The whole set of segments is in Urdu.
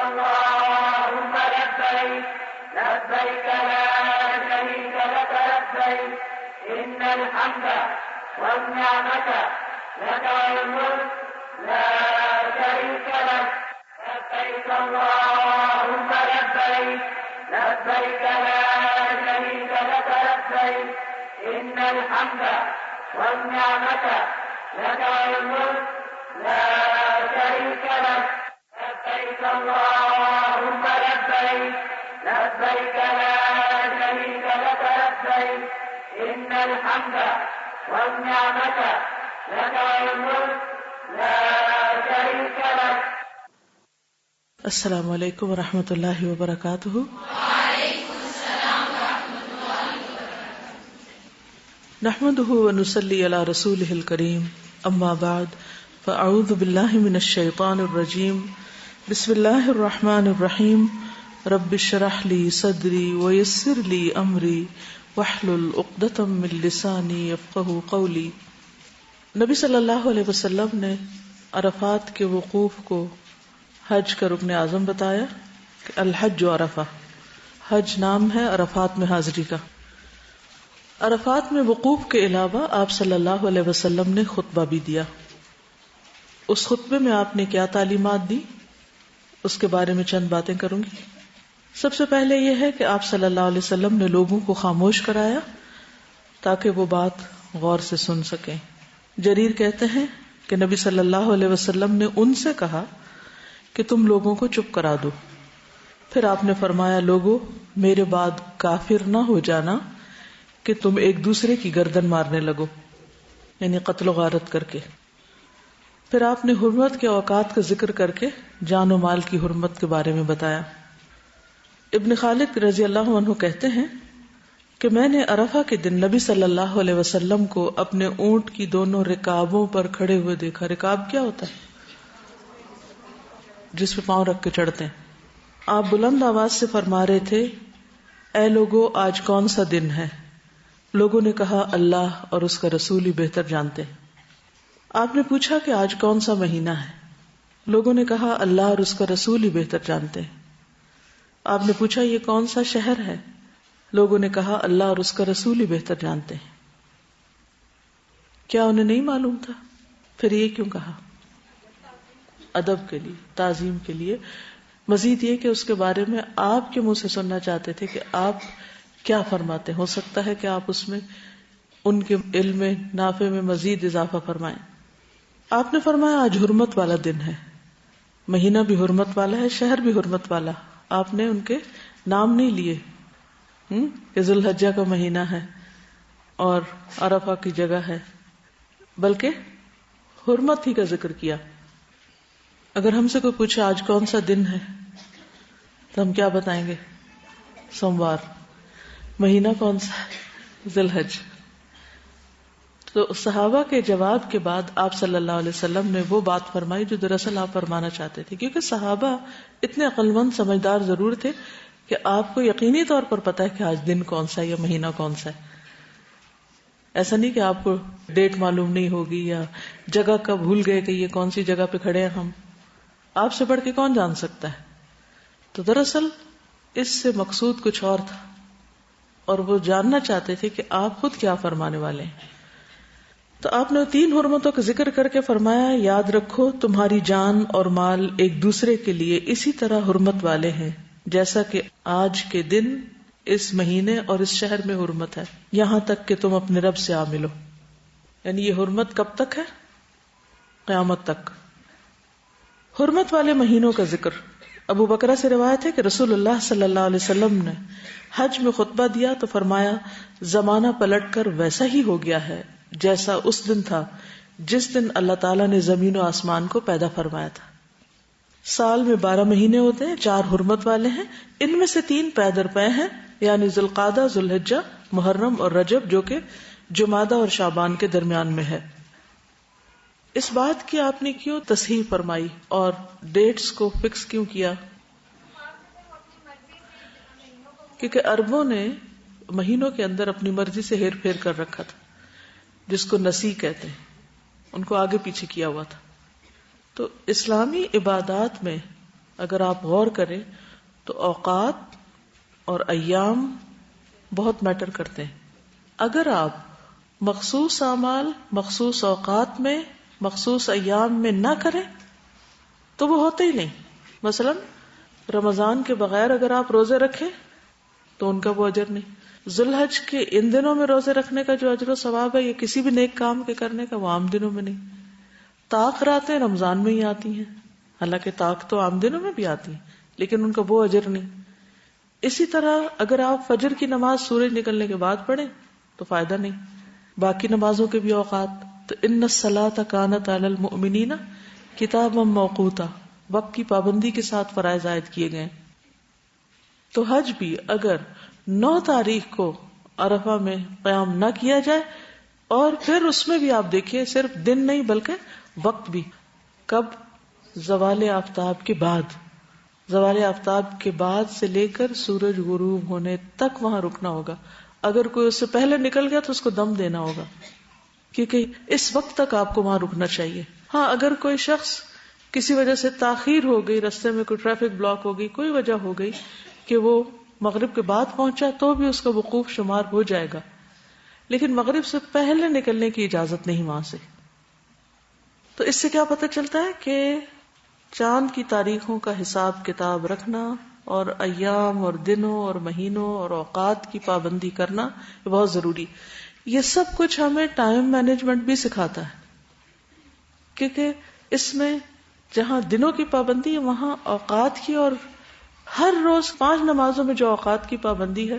اللهم لبيك لبيك لا شريك لك لبيك إن الحمد والنعمة لك والملك لا شريك لك لبيك اللهم لبيك لبيك لا شريك لك لبيك إن الحمد والنعمة لك والملك لا شريك لك لبيك اللهم لبيك لبيك لا شريك لك لبيك إن الحمد والنعمة لك والملك لا شريك لك. السلام علیکم ورحمۃ اللہ وبرکاتہ. وعلیکم السلام ورحمۃ اللہ وبرکاتہ. نحمده ونصلی علی رسولہ الکریم. اما بعد فاعوذ باللہ من الشیطان الرجیم. بسم اللہ الرحمن الرحیم. رب اشرح لی صدری ویسر لی امری واحلل عقدۃ من لسانی یفقہوا قولی. نبی صلی اللہ علیہ وسلم نے عرفات کے وقوف کو حج کا رکن اعظم بتایا کہ الحج عرفہ، حج نام ہے عرفات میں حاضری کا. عرفات میں وقوف کے علاوہ آپ صلی اللہ علیہ وسلم نے خطبہ بھی دیا. اس خطبے میں آپ نے کیا تعلیمات دی، اس کے بارے میں چند باتیں کروں گی. سب سے پہلے یہ ہے کہ آپ صلی اللہ علیہ وسلم نے لوگوں کو خاموش کرایا تاکہ وہ بات غور سے سن سکیں. جریر کہتے ہیں کہ نبی صلی اللہ علیہ وسلم نے ان سے کہا کہ تم لوگوں کو چپ کرا دو. پھر آپ نے فرمایا لوگوں میرے بعد کافر نہ ہو جانا کہ تم ایک دوسرے کی گردن مارنے لگو، یعنی قتل و غارت کر کے. پھر آپ نے حرمت کے اوقات کا ذکر کر کے جان و مال کی حرمت کے بارے میں بتایا. ابن خالد رضی اللہ عنہ کہتے ہیں کہ میں نے عرفہ کے دن نبی صلی اللہ علیہ وسلم کو اپنے اونٹ کی دونوں رکابوں پر کھڑے ہوئے دیکھا. رکاب کیا ہوتا ہے؟ جس پہ پاؤں رکھ کے چڑھتے ہیں. آپ بلند آواز سے فرما رہے تھے اے لوگوں آج کون سا دن ہے؟ لوگوں نے کہا اللہ اور اس کا رسول ہی بہتر جانتے ہیں. آپ نے پوچھا کہ آج کون سا مہینہ ہے؟ لوگوں نے کہا اللہ اور اس کا رسول ہی بہتر جانتے ہیں. آپ نے پوچھا یہ کون سا شہر ہے؟ لوگوں نے کہا اللہ اور اس کا رسول ہی بہتر جانتے ہیں. کیا انہیں نہیں معلوم تھا؟ پھر یہ کیوں کہا؟ ادب کے لیے، تعظیم کے لیے. مزید یہ کہ اس کے بارے میں آپ کے منہ سے سننا چاہتے تھے کہ آپ کیا فرماتے. ہو سکتا ہے کہ آپ اس میں ان کے علم نافع میں مزید اضافہ فرمائیں. آپ نے فرمایا آج حرمت والا دن ہے، مہینہ بھی حرمت والا ہے، شہر بھی حرمت والا. آپ نے ان کے نام نہیں لیے کہ ذو الحجہ کا مہینہ ہے اور عرفہ کی جگہ ہے، بلکہ حرمت ہی کا ذکر کیا. اگر ہم سے کوئی پوچھے آج کون سا دن ہے تو ہم کیا بتائیں گے؟ سوموار. مہینہ کون سا ہے؟ ذی الحج. تو صحابہ کے جواب کے بعد آپ صلی اللہ علیہ وسلم نے وہ بات فرمائی جو دراصل آپ فرمانا چاہتے تھے. کیونکہ صحابہ اتنے عقل مند سمجھدار ضرور تھے کہ آپ کو یقینی طور پر پتا ہے کہ آج دن کون سا ہے یا مہینہ کون سا ہے. ایسا نہیں کہ آپ کو ڈیٹ معلوم نہیں ہوگی یا جگہ کا بھول گئے کہ یہ کون سی جگہ پہ کھڑے ہیں. ہم آپ سے بڑھ کے کون جان سکتا ہے؟ تو دراصل اس سے مقصود کچھ اور تھا اور وہ جاننا چاہتے تھے کہ آپ خود کیا فرمانے والے ہیں. تو آپ نے 3 حرمتوں کا ذکر کر کے فرمایا یاد رکھو تمہاری جان اور مال ایک دوسرے کے لیے اسی طرح حرمت والے ہیں جیسا کہ آج کے دن اس مہینے اور اس شہر میں حرمت ہے، یہاں تک کہ تم اپنے رب سے آ ملو. یعنی یہ حرمت کب تک ہے؟ قیامت تک. حرمت والے مہینوں کا ذکر. ابو بکرہ سے روایت ہے کہ رسول اللہ صلی اللہ علیہ وسلم نے حج میں خطبہ دیا تو فرمایا زمانہ پلٹ کر ویسا ہی ہو گیا ہے جیسا اس دن تھا جس دن اللہ تعالیٰ نے زمین و آسمان کو پیدا فرمایا تھا. سال میں 12 مہینے ہوتے ہیں، 4 حرمت والے ہیں، ان میں سے 3 پے در پے ہیں، یعنی ذوالقعدہ، ذوالحجہ، محرم اور رجب، جو کہ جمادہ اور شعبان کے درمیان میں ہے. اس بات کی آپ نے کیوں تصحیح فرمائی اور ڈیٹس کو فکس کیوں کیا؟ کیونکہ عربوں نے مہینوں کے اندر اپنی مرضی سے ہیر پھیر کر رکھا تھا، جس کو نسی کہتے ہیں، ان کو آگے پیچھے کیا ہوا تھا. تو اسلامی عبادات میں اگر آپ غور کریں تو اوقات اور ایام بہت میٹر کرتے ہیں. اگر آپ مخصوص اعمال مخصوص اوقات میں مخصوص ایام میں نہ کریں تو وہ ہوتے ہی نہیں. مثلا رمضان کے بغیر اگر آپ روزے رکھیں تو ان کا وہ اجر نہیں. ذوالحج کے ان دنوں میں روزے رکھنے کا جو اجر و ثواب ہے یہ کسی بھی نیک کام کے کرنے کا وہ عام دنوں میں نہیں. طاق راتیں رمضان میں ہی آتی ہیں، حالانکہ طاق تو عام دنوں میں بھی آتی ہیں لیکن ان کا وہ اجر نہیں. اسی طرح اگر آپ فجر کی نماز سورج نکلنے کے بعد پڑھیں تو فائدہ نہیں. باقی نمازوں کے بھی اوقات تو ان الصلاۃ کانت علی المؤمنین کتابا موقوتا، وقت کی پابندی کے ساتھ فرائض عائد کیے گئے. تو حج بھی اگر 9 تاریخ کو عرفہ میں قیام نہ کیا جائے اور پھر اس میں بھی آپ دیکھیے صرف دن نہیں بلکہ وقت بھی، کب؟ زوال آفتاب کے بعد. زوال آفتاب کے بعد سے لے کر سورج غروب ہونے تک وہاں رکنا ہوگا. اگر کوئی اس سے پہلے نکل گیا تو اس کو دم دینا ہوگا، کیونکہ اس وقت تک آپ کو وہاں رکنا چاہیے. ہاں اگر کوئی شخص کسی وجہ سے تاخیر ہو گئی، رستے میں کوئی ٹریفک بلاک ہو گئی، کوئی وجہ ہو گئی کہ وہ مغرب کے بعد پہنچا تو بھی اس کا وقوف شمار ہو جائے گا، لیکن مغرب سے پہلے نکلنے کی اجازت نہیں وہاں سے. تو اس سے کیا پتہ چلتا ہے کہ چاند کی تاریخوں کا حساب کتاب رکھنا اور ایام اور دنوں اور مہینوں اور اوقات کی پابندی کرنا یہ بہت ضروری. یہ سب کچھ ہمیں ٹائم مینجمنٹ بھی سکھاتا ہے، کیونکہ اس میں جہاں دنوں کی پابندی ہے وہاں اوقات کی، اور ہر روز 5 نمازوں میں جو اوقات کی پابندی ہے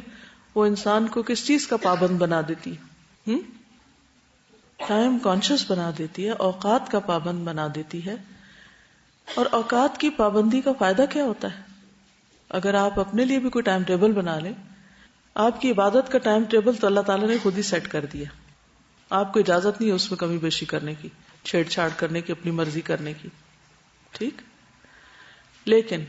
وہ انسان کو کس چیز کا پابند بنا دیتی ہے؟ ٹائم کانشیس بنا دیتی ہے، اوقات کا پابند بنا دیتی ہے. اور اوقات کی پابندی کا فائدہ کیا ہوتا ہے؟ اگر آپ اپنے لیے بھی کوئی ٹائم ٹیبل بنا لیں، آپ کی عبادت کا ٹائم ٹیبل تو اللہ تعالیٰ نے خود ہی سیٹ کر دیا، آپ کو اجازت نہیں ہے اس میں کمی بیشی کرنے کی، چھیڑ چھاڑ کرنے کی، اپنی مرضی کرنے کی. ٹھیک، لیکن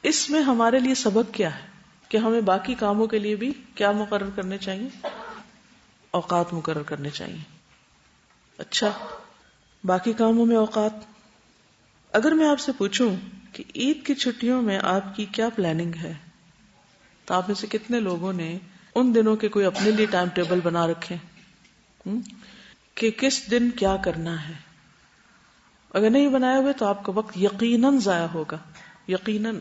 اس میں ہمارے لیے سبق کیا ہے کہ ہمیں باقی کاموں کے لیے بھی کیا مقرر کرنے چاہیے؟ اوقات مقرر کرنے چاہیے. اچھا، باقی کاموں میں اوقات. اگر میں آپ سے پوچھوں کہ عید کی چھٹیوں میں آپ کی کیا پلاننگ ہے تو آپ میں سے کتنے لوگوں نے ان دنوں کے کوئی اپنے لیے ٹائم ٹیبل بنا رکھے کہ کس دن کیا کرنا ہے؟ اگر نہیں بنائے ہوئے تو آپ کا وقت یقیناً ضائع ہوگا. یقیناً.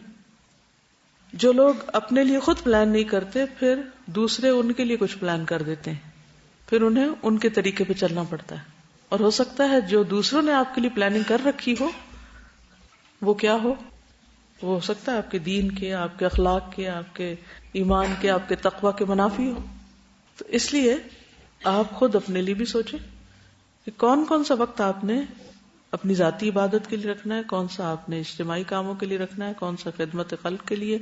جو لوگ اپنے لیے خود پلان نہیں کرتے پھر دوسرے ان کے لیے کچھ پلان کر دیتے ہیں، پھر انہیں ان کے طریقے پہ چلنا پڑتا ہے. اور ہو سکتا ہے جو دوسروں نے آپ کے لیے پلاننگ کر رکھی ہو وہ کیا ہو؟ وہ ہو سکتا ہے آپ کے دین کے، آپ کے اخلاق کے، آپ کے ایمان کے، آپ کے تقوی کے منافی ہو. تو اس لیے آپ خود اپنے لیے بھی سوچیں کہ کون کون سا وقت آپ نے اپنی ذاتی عبادت کے لیے رکھنا ہے، کون سا آپ نے اجتماعی کاموں کے لیے رکھنا ہے، کون سا خدمت خلق کے لیے،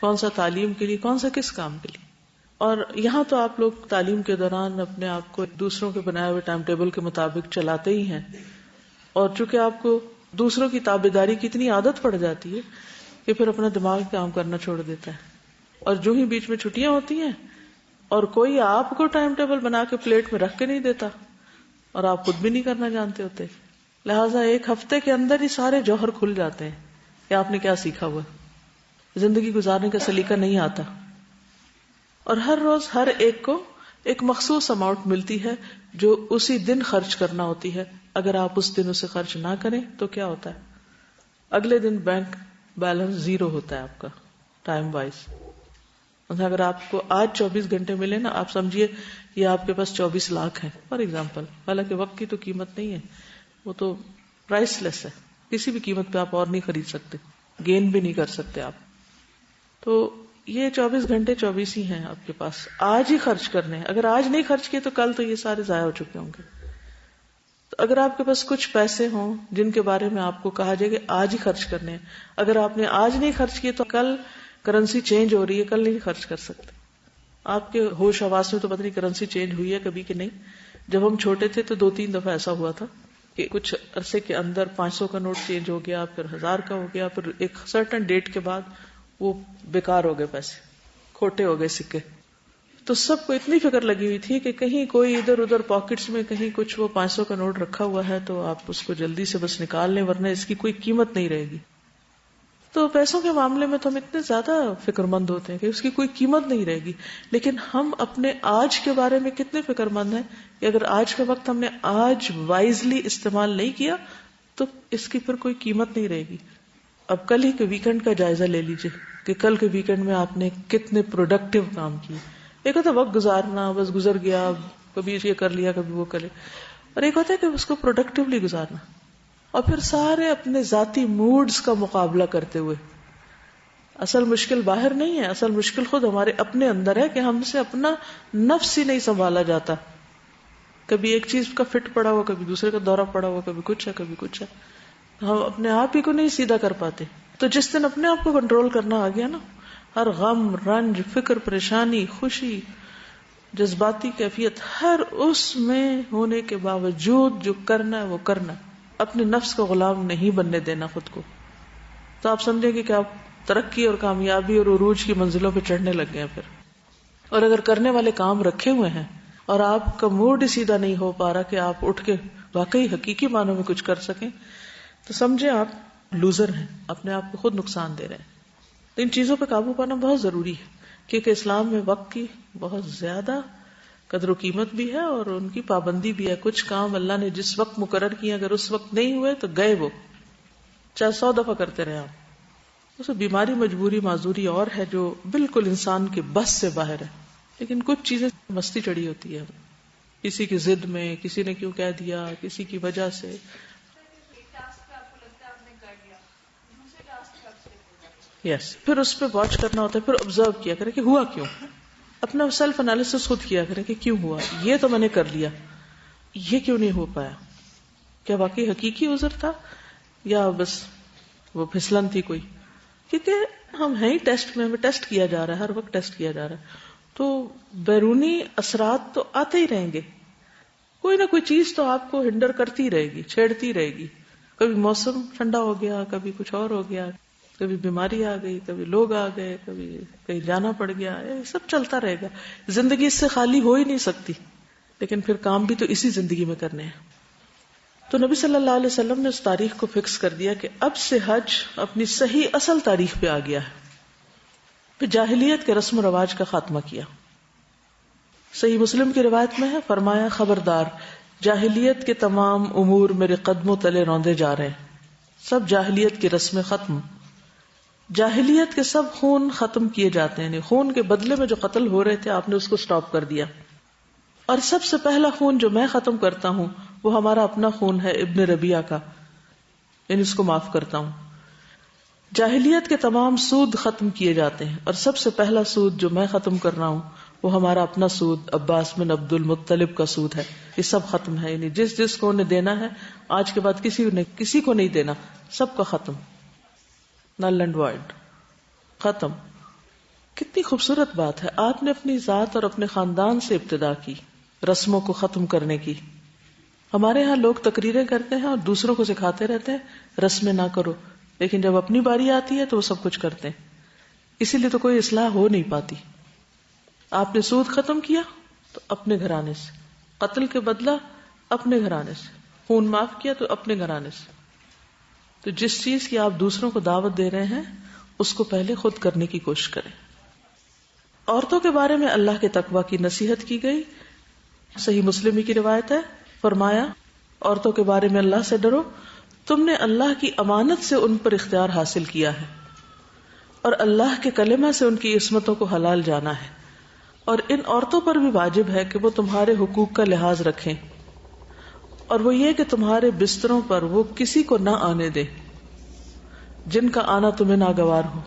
کون سا تعلیم کے لیے، کون سا کس کام کے لیے. اور یہاں تو آپ لوگ تعلیم کے دوران اپنے آپ کو دوسروں کے بنائے ہوئے ٹائم ٹیبل کے مطابق چلاتے ہی ہیں، اور چونکہ آپ کو دوسروں کی تابعداری کی اتنی عادت پڑ جاتی ہے کہ پھر اپنا دماغ کام کرنا چھوڑ دیتا ہے. اور جو ہی بیچ میں چھٹیاں ہوتی ہیں اور کوئی آپ کو ٹائم ٹیبل بنا کے پلیٹ میں رکھ کے نہیں دیتا اور آپ خود بھی نہیں کرنا جانتے ہوتے، لہٰذا ایک ہفتے کے اندر ہی سارے جوہر کھل جاتے ہیں کہ آپ نے کیا سیکھا ہوا. زندگی گزارنے کا سلیقہ نہیں آتا. اور ہر روز ہر ایک کو ایک مخصوص اماؤنٹ ملتی ہے جو اسی دن خرچ کرنا ہوتی ہے. اگر آپ اس دن اسے خرچ نہ کریں تو کیا ہوتا ہے؟ اگلے دن بینک بیلنس 0 ہوتا ہے آپ کا ٹائم وائز. اگر آپ کو آج 24 گھنٹے ملے نا، آپ سمجھیے یہ آپ کے پاس 24 لاکھ ہیں فار ایگزامپل. حالانکہ وقت کی تو قیمت نہیں ہے، وہ تو پرائس لیس ہے، کسی بھی قیمت پہ آپ اور نہیں خرید سکتے، گین بھی نہیں کر سکتے آپ. تو یہ 24 گھنٹے 24 ہی ہیں آپ کے پاس، آج ہی خرچ کرنے ہیں. اگر آج نہیں خرچ کیے تو کل تو یہ سارے ضائع ہو چکے ہوں گے. تو اگر آپ کے پاس کچھ پیسے ہوں جن کے بارے میں آپ کو کہا جائے کہ آج ہی خرچ کرنے ہیں، اگر آپ نے آج نہیں خرچ کیے تو کل کرنسی چینج ہو رہی ہے، کل نہیں خرچ کر سکتے. آپ کے ہوش حواس میں تو پتہ نہیں کرنسی چینج ہوئی ہے کبھی کہ نہیں. جب ہم چھوٹے تھے تو 2-3 دفعہ ایسا ہوا تھا کہ کچھ عرصے کے اندر 500 کا نوٹ چینج ہو گیا، پھر 1000 کا ہو گیا، پھر ایک سرٹن ڈیٹ کے بعد وہ بیکار ہو گئے، پیسے کھوٹے ہو گئے، سکے. تو سب کو اتنی فکر لگی ہوئی تھی کہ کہیں کوئی ادھر ادھر پاکٹس میں کہیں کچھ وہ 500 کا نوٹ رکھا ہوا ہے تو آپ اس کو جلدی سے بس نکال لیں ورنہ اس کی کوئی قیمت نہیں رہے گی. تو پیسوں کے معاملے میں تو ہم اتنے زیادہ فکر مند ہوتے ہیں کہ اس کی کوئی قیمت نہیں رہے گی، لیکن ہم اپنے آج کے بارے میں کتنے فکر مند ہیں کہ اگر آج کا وقت ہم نے آج وائزلی استعمال نہیں کیا تو اس کی پھر کوئی قیمت نہیں رہے گی. اب کل ہی کے ویکنڈ کا جائزہ لے لیجئے کہ کل کے ویکنڈ میں آپ نے کتنے پروڈکٹیو کام کیے. ایک ہوتا ہے وقت گزارنا، بس گزر گیا، کبھی یہ کر لیا کبھی وہ کرے، اور ایک ہوتا ہے کہ اس کو پروڈکٹیولی گزارنا، اور پھر سارے اپنے ذاتی موڈز کا مقابلہ کرتے ہوئے. اصل مشکل باہر نہیں ہے، اصل مشکل خود ہمارے اپنے اندر ہے کہ ہم سے اپنا نفس ہی نہیں سنبھالا جاتا. کبھی ایک چیز کا فٹ پڑا ہوا، کبھی دوسرے کا دورہ پڑا ہوا، کبھی کچھ ہے کبھی کچھ ہے، ہم اپنے آپ ہی کو نہیں سیدھا کر پاتے. تو جس دن اپنے آپ کو کنٹرول کرنا آ گیا نا، ہر غم، رنج، فکر، پریشانی، خوشی، جذباتی کیفیت، ہر اس میں ہونے کے باوجود جو کرنا ہے وہ کرنا، اپنے نفس کا غلام نہیں بننے دینا خود کو. تو آپ سمجھیں گے کہ آپ ترقی اور کامیابی اور عروج کی منزلوں پہ چڑھنے لگ گئے ہیں پھر. اور اگر کرنے والے کام رکھے ہوئے ہیں اور آپ کا موڈ ہی سیدھا نہیں ہو پا رہا کہ آپ اٹھ کے واقعی حقیقی معنوں میں کچھ کر سکیں، تو سمجھیں آپ لوزر ہیں، اپنے آپ کو خود نقصان دے رہے ہیں. تو ان چیزوں پہ قابو پانا بہت ضروری ہے، کیونکہ اسلام میں وقت کی بہت زیادہ قدر و قیمت بھی ہے اور ان کی پابندی بھی ہے. کچھ کام اللہ نے جس وقت مقرر کیے، اگر اس وقت نہیں ہوئے تو گئے، وہ چاہے 100 دفعہ کرتے رہے آپ. اسے بیماری، مجبوری، معذوری اور ہے جو بالکل انسان کے بس سے باہر ہے. لیکن کچھ چیزیں مستی چڑھی ہوتی ہے، کسی کی ضد میں، کسی نے کیوں کہہ دیا، کسی کی وجہ سے. یس، پھر اس پہ واچ کرنا ہوتا ہے، پھر آبزرو کیا کرے کہ ہوا کیوں. اپنا سیلف انالیسس خود کیا کرے کہ کیوں ہوا یہ، تو میں نے کر لیا، یہ کیوں نہیں ہو پایا؟ کیا واقعی حقیقی عذر تھا یا بس وہ پھسلن تھی کوئی؟ کیونکہ ہم ہیں ہی ٹیسٹ میں، ہمیں ٹیسٹ کیا جا رہا ہے، ہر وقت ٹیسٹ کیا جا رہا ہے. تو بیرونی اثرات تو آتے ہی رہیں گے، کوئی نہ کوئی چیز تو آپ کو ہنڈر کرتی رہے گی، چھیڑتی رہے گی. کبھی موسم ٹھنڈا ہو گیا، کبھی کچھ اور ہو گیا، کبھی بیماری آ گئی، کبھی لوگ آ گئے، کبھی کہیں جانا پڑ گیا. یہ سب چلتا رہے گا. زندگی اس سے خالی ہو ہی نہیں سکتی، لیکن پھر کام بھی تو اسی زندگی میں کرنے ہیں. تو نبی صلی اللہ علیہ وسلم نے اس تاریخ کو فکس کر دیا کہ اب سے حج اپنی صحیح اصل تاریخ پہ آ گیا ہے. پھر جاہلیت کے رسم و رواج کا خاتمہ کیا. صحیح مسلم کی روایت میں ہے، فرمایا خبردار، جاہلیت کے تمام امور میرے قدموں تلے روندے جا رہے ہیں. سب جاہلیت کی رسمیں ختم، جاہلیت کے سب خون ختم کیے جاتے ہیں. خون کے بدلے میں جو قتل ہو رہے تھے آپ نے اس کو سٹاپ کر دیا. اور سب سے پہلا خون جو میں ختم کرتا ہوں وہ ہمارا اپنا خون ہے، ابن ربیعہ کا، یعنی اس کو معاف کرتا ہوں. جاہلیت کے تمام سود ختم کیے جاتے ہیں، اور سب سے پہلا سود جو میں ختم کر رہا ہوں وہ ہمارا اپنا سود، عباس بن عبد المطلب کا سود ہے. یہ سب ختم ہے، یعنی جس جس کو انہیں دینا ہے آج کے بعد کسی کو نہیں دینا، سب کا ختم، نل اینڈ وائڈ، ختم. کتنی خوبصورت بات ہے. آپ نے اپنی ذات اور اپنے خاندان سے ابتدا کی رسموں کو ختم کرنے کی. ہمارے ہاں لوگ تقریریں کرتے ہیں اور دوسروں کو سکھاتے رہتے ہیں رسمیں نہ کرو، لیکن جب اپنی باری آتی ہے تو وہ سب کچھ کرتے ہیں. اسی لیے تو کوئی اصلاح ہو نہیں پاتی. آپ نے سود ختم کیا تو اپنے گھرانے سے، قتل کے بدلہ اپنے گھرانے سے، خون معاف کیا تو اپنے گھرانے سے. تو جس چیز کی آپ دوسروں کو دعوت دے رہے ہیں اس کو پہلے خود کرنے کی کوشش کریں. عورتوں کے بارے میں اللہ کے تقوی کی نصیحت کی گئی. صحیح مسلم کی روایت ہے، فرمایا عورتوں کے بارے میں اللہ سے ڈرو، تم نے اللہ کی امانت سے ان پر اختیار حاصل کیا ہے اور اللہ کے کلمہ سے ان کی عصمتوں کو حلال جانا ہے. اور ان عورتوں پر بھی واجب ہے کہ وہ تمہارے حقوق کا لحاظ رکھیں، اور وہ یہ کہ تمہارے بستروں پر وہ کسی کو نہ آنے دیں جن کا آنا تمہیں ناگوار ہو.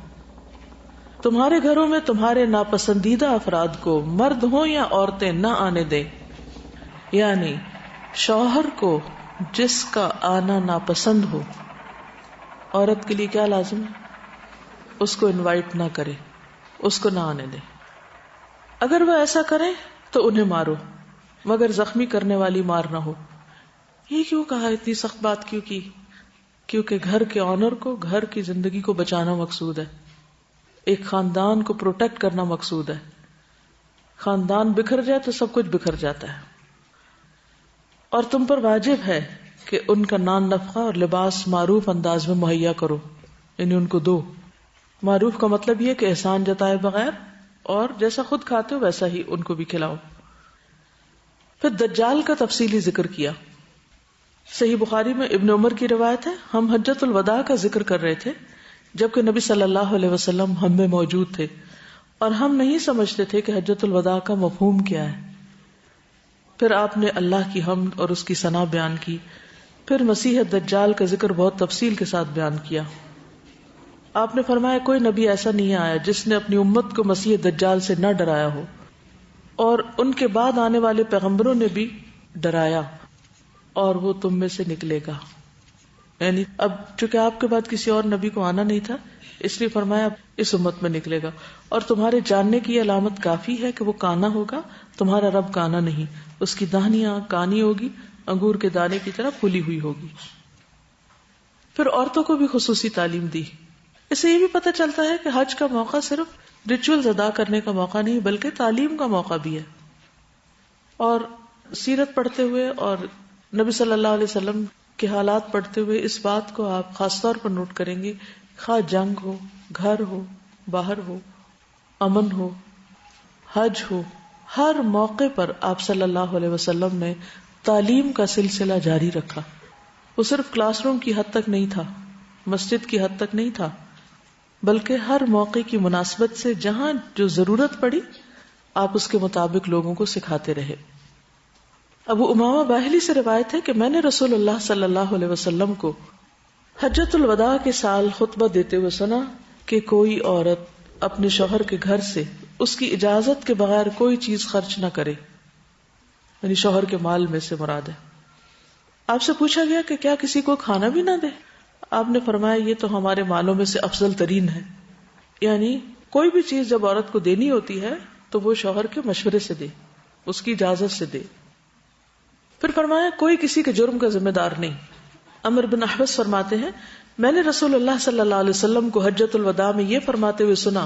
تمہارے گھروں میں تمہارے ناپسندیدہ افراد کو، مرد ہوں یا عورتیں، نہ آنے دیں. یعنی شوہر کو جس کا آنا ناپسند ہو، عورت کے لیے کیا لازم ہے؟ اس کو انوائٹ نہ کرے، اس کو نہ آنے دے. اگر وہ ایسا کریں تو انہیں مارو، مگر زخمی کرنے والی مار نہ ہو. یہ کیوں کہا؟ اتنی سخت بات کیوں کی؟ کیونکہ گھر کے آنر کو، گھر کی زندگی کو بچانا مقصود ہے، ایک خاندان کو پروٹیکٹ کرنا مقصود ہے. خاندان بکھر جائے تو سب کچھ بکھر جاتا ہے. اور تم پر واجب ہے کہ ان کا نان نفقہ اور لباس معروف انداز میں مہیا کرو. یعنی ان کو دو. معروف کا مطلب یہ کہ احسان جتائے بغیر اور جیسا خود کھاتے ہو ویسا ہی ان کو بھی کھلاؤ. پھر دجال کا تفصیلی ذکر کیا. صحیح بخاری میں ابن عمر کی روایت ہے، ہم حجۃ الوداع کا ذکر کر رہے تھے جبکہ نبی صلی اللہ علیہ وسلم ہم میں موجود تھے، اور ہم نہیں سمجھتے تھے کہ حجۃ الوداع کا مفہوم کیا ہے. پھر آپ نے اللہ کی حمد اور اس کی ثنا بیان کی. پھر مسیح دجال کا ذکر بہت تفصیل کے ساتھ بیان کیا. آپ نے فرمایا کوئی نبی ایسا نہیں آیا جس نے اپنی امت کو مسیح دجال سے نہ ڈرایا ہو، اور ان کے بعد آنے والے پیغمبروں نے بھی ڈرایا، اور وہ تم میں سے نکلے گا. یعنی اب چونکہ آپ کے بعد کسی اور نبی کو آنا نہیں تھا، اس لیے فرمایا اب اس امت میں نکلے گا. اور تمہارے جاننے کی یہ علامت کافی ہے کہ وہ کانا ہوگا، تمہارا رب کانا نہیں، اس کی داہنی آنکھ کانی ہوگی، انگور کے دانے کی طرح پھلی ہوئی ہوگی. پھر عورتوں کو بھی خصوصی تعلیم دی. اس سے یہ بھی پتہ چلتا ہے کہ حج کا موقع صرف ریچولز ادا کرنے کا موقع نہیں بلکہ تعلیم کا موقع بھی ہے. اور سیرت پڑھتے ہوئے اور نبی صلی اللہ علیہ وسلم کے حالات پڑھتے ہوئے اس بات کو آپ خاص طور پر نوٹ کریں گے، خواہ جنگ ہو، گھر ہو، باہر ہو، امن ہو، حج ہو، ہر موقع پر آپ صلی اللہ علیہ وسلم نے تعلیم کا سلسلہ جاری رکھا. وہ صرف کلاس روم کی حد تک نہیں تھا، مسجد کی حد تک نہیں تھا، بلکہ ہر موقع کی مناسبت سے جہاں جو ضرورت پڑی آپ اس کے مطابق لوگوں کو سکھاتے رہے. ابو امامہ باہلی سے روایت ہے کہ میں نے رسول اللہ صلی اللہ علیہ وسلم کو حجۃ الوداع کے سال خطبہ دیتے ہوئے سنا کہ کوئی عورت اپنے شوہر کے گھر سے اس کی اجازت کے بغیر کوئی چیز خرچ نہ کرے، یعنی شوہر کے مال میں سے مراد ہے. آپ سے پوچھا گیا کہ کیا کسی کو کھانا بھی نہ دے؟ آپ نے فرمایا یہ تو ہمارے مالوں میں سے افضل ترین ہے. یعنی کوئی بھی چیز جب عورت کو دینی ہوتی ہے تو وہ شوہر کے مشورے سے دے، اس کی اجازت سے دے. پھر فرمایا کوئی کسی کے جرم کا ذمہ دار نہیں. عمر بن احوص فرماتے ہیں میں نے رسول اللہ صلی اللہ علیہ وسلم کو حجۃ الوداع میں یہ فرماتے ہوئے سنا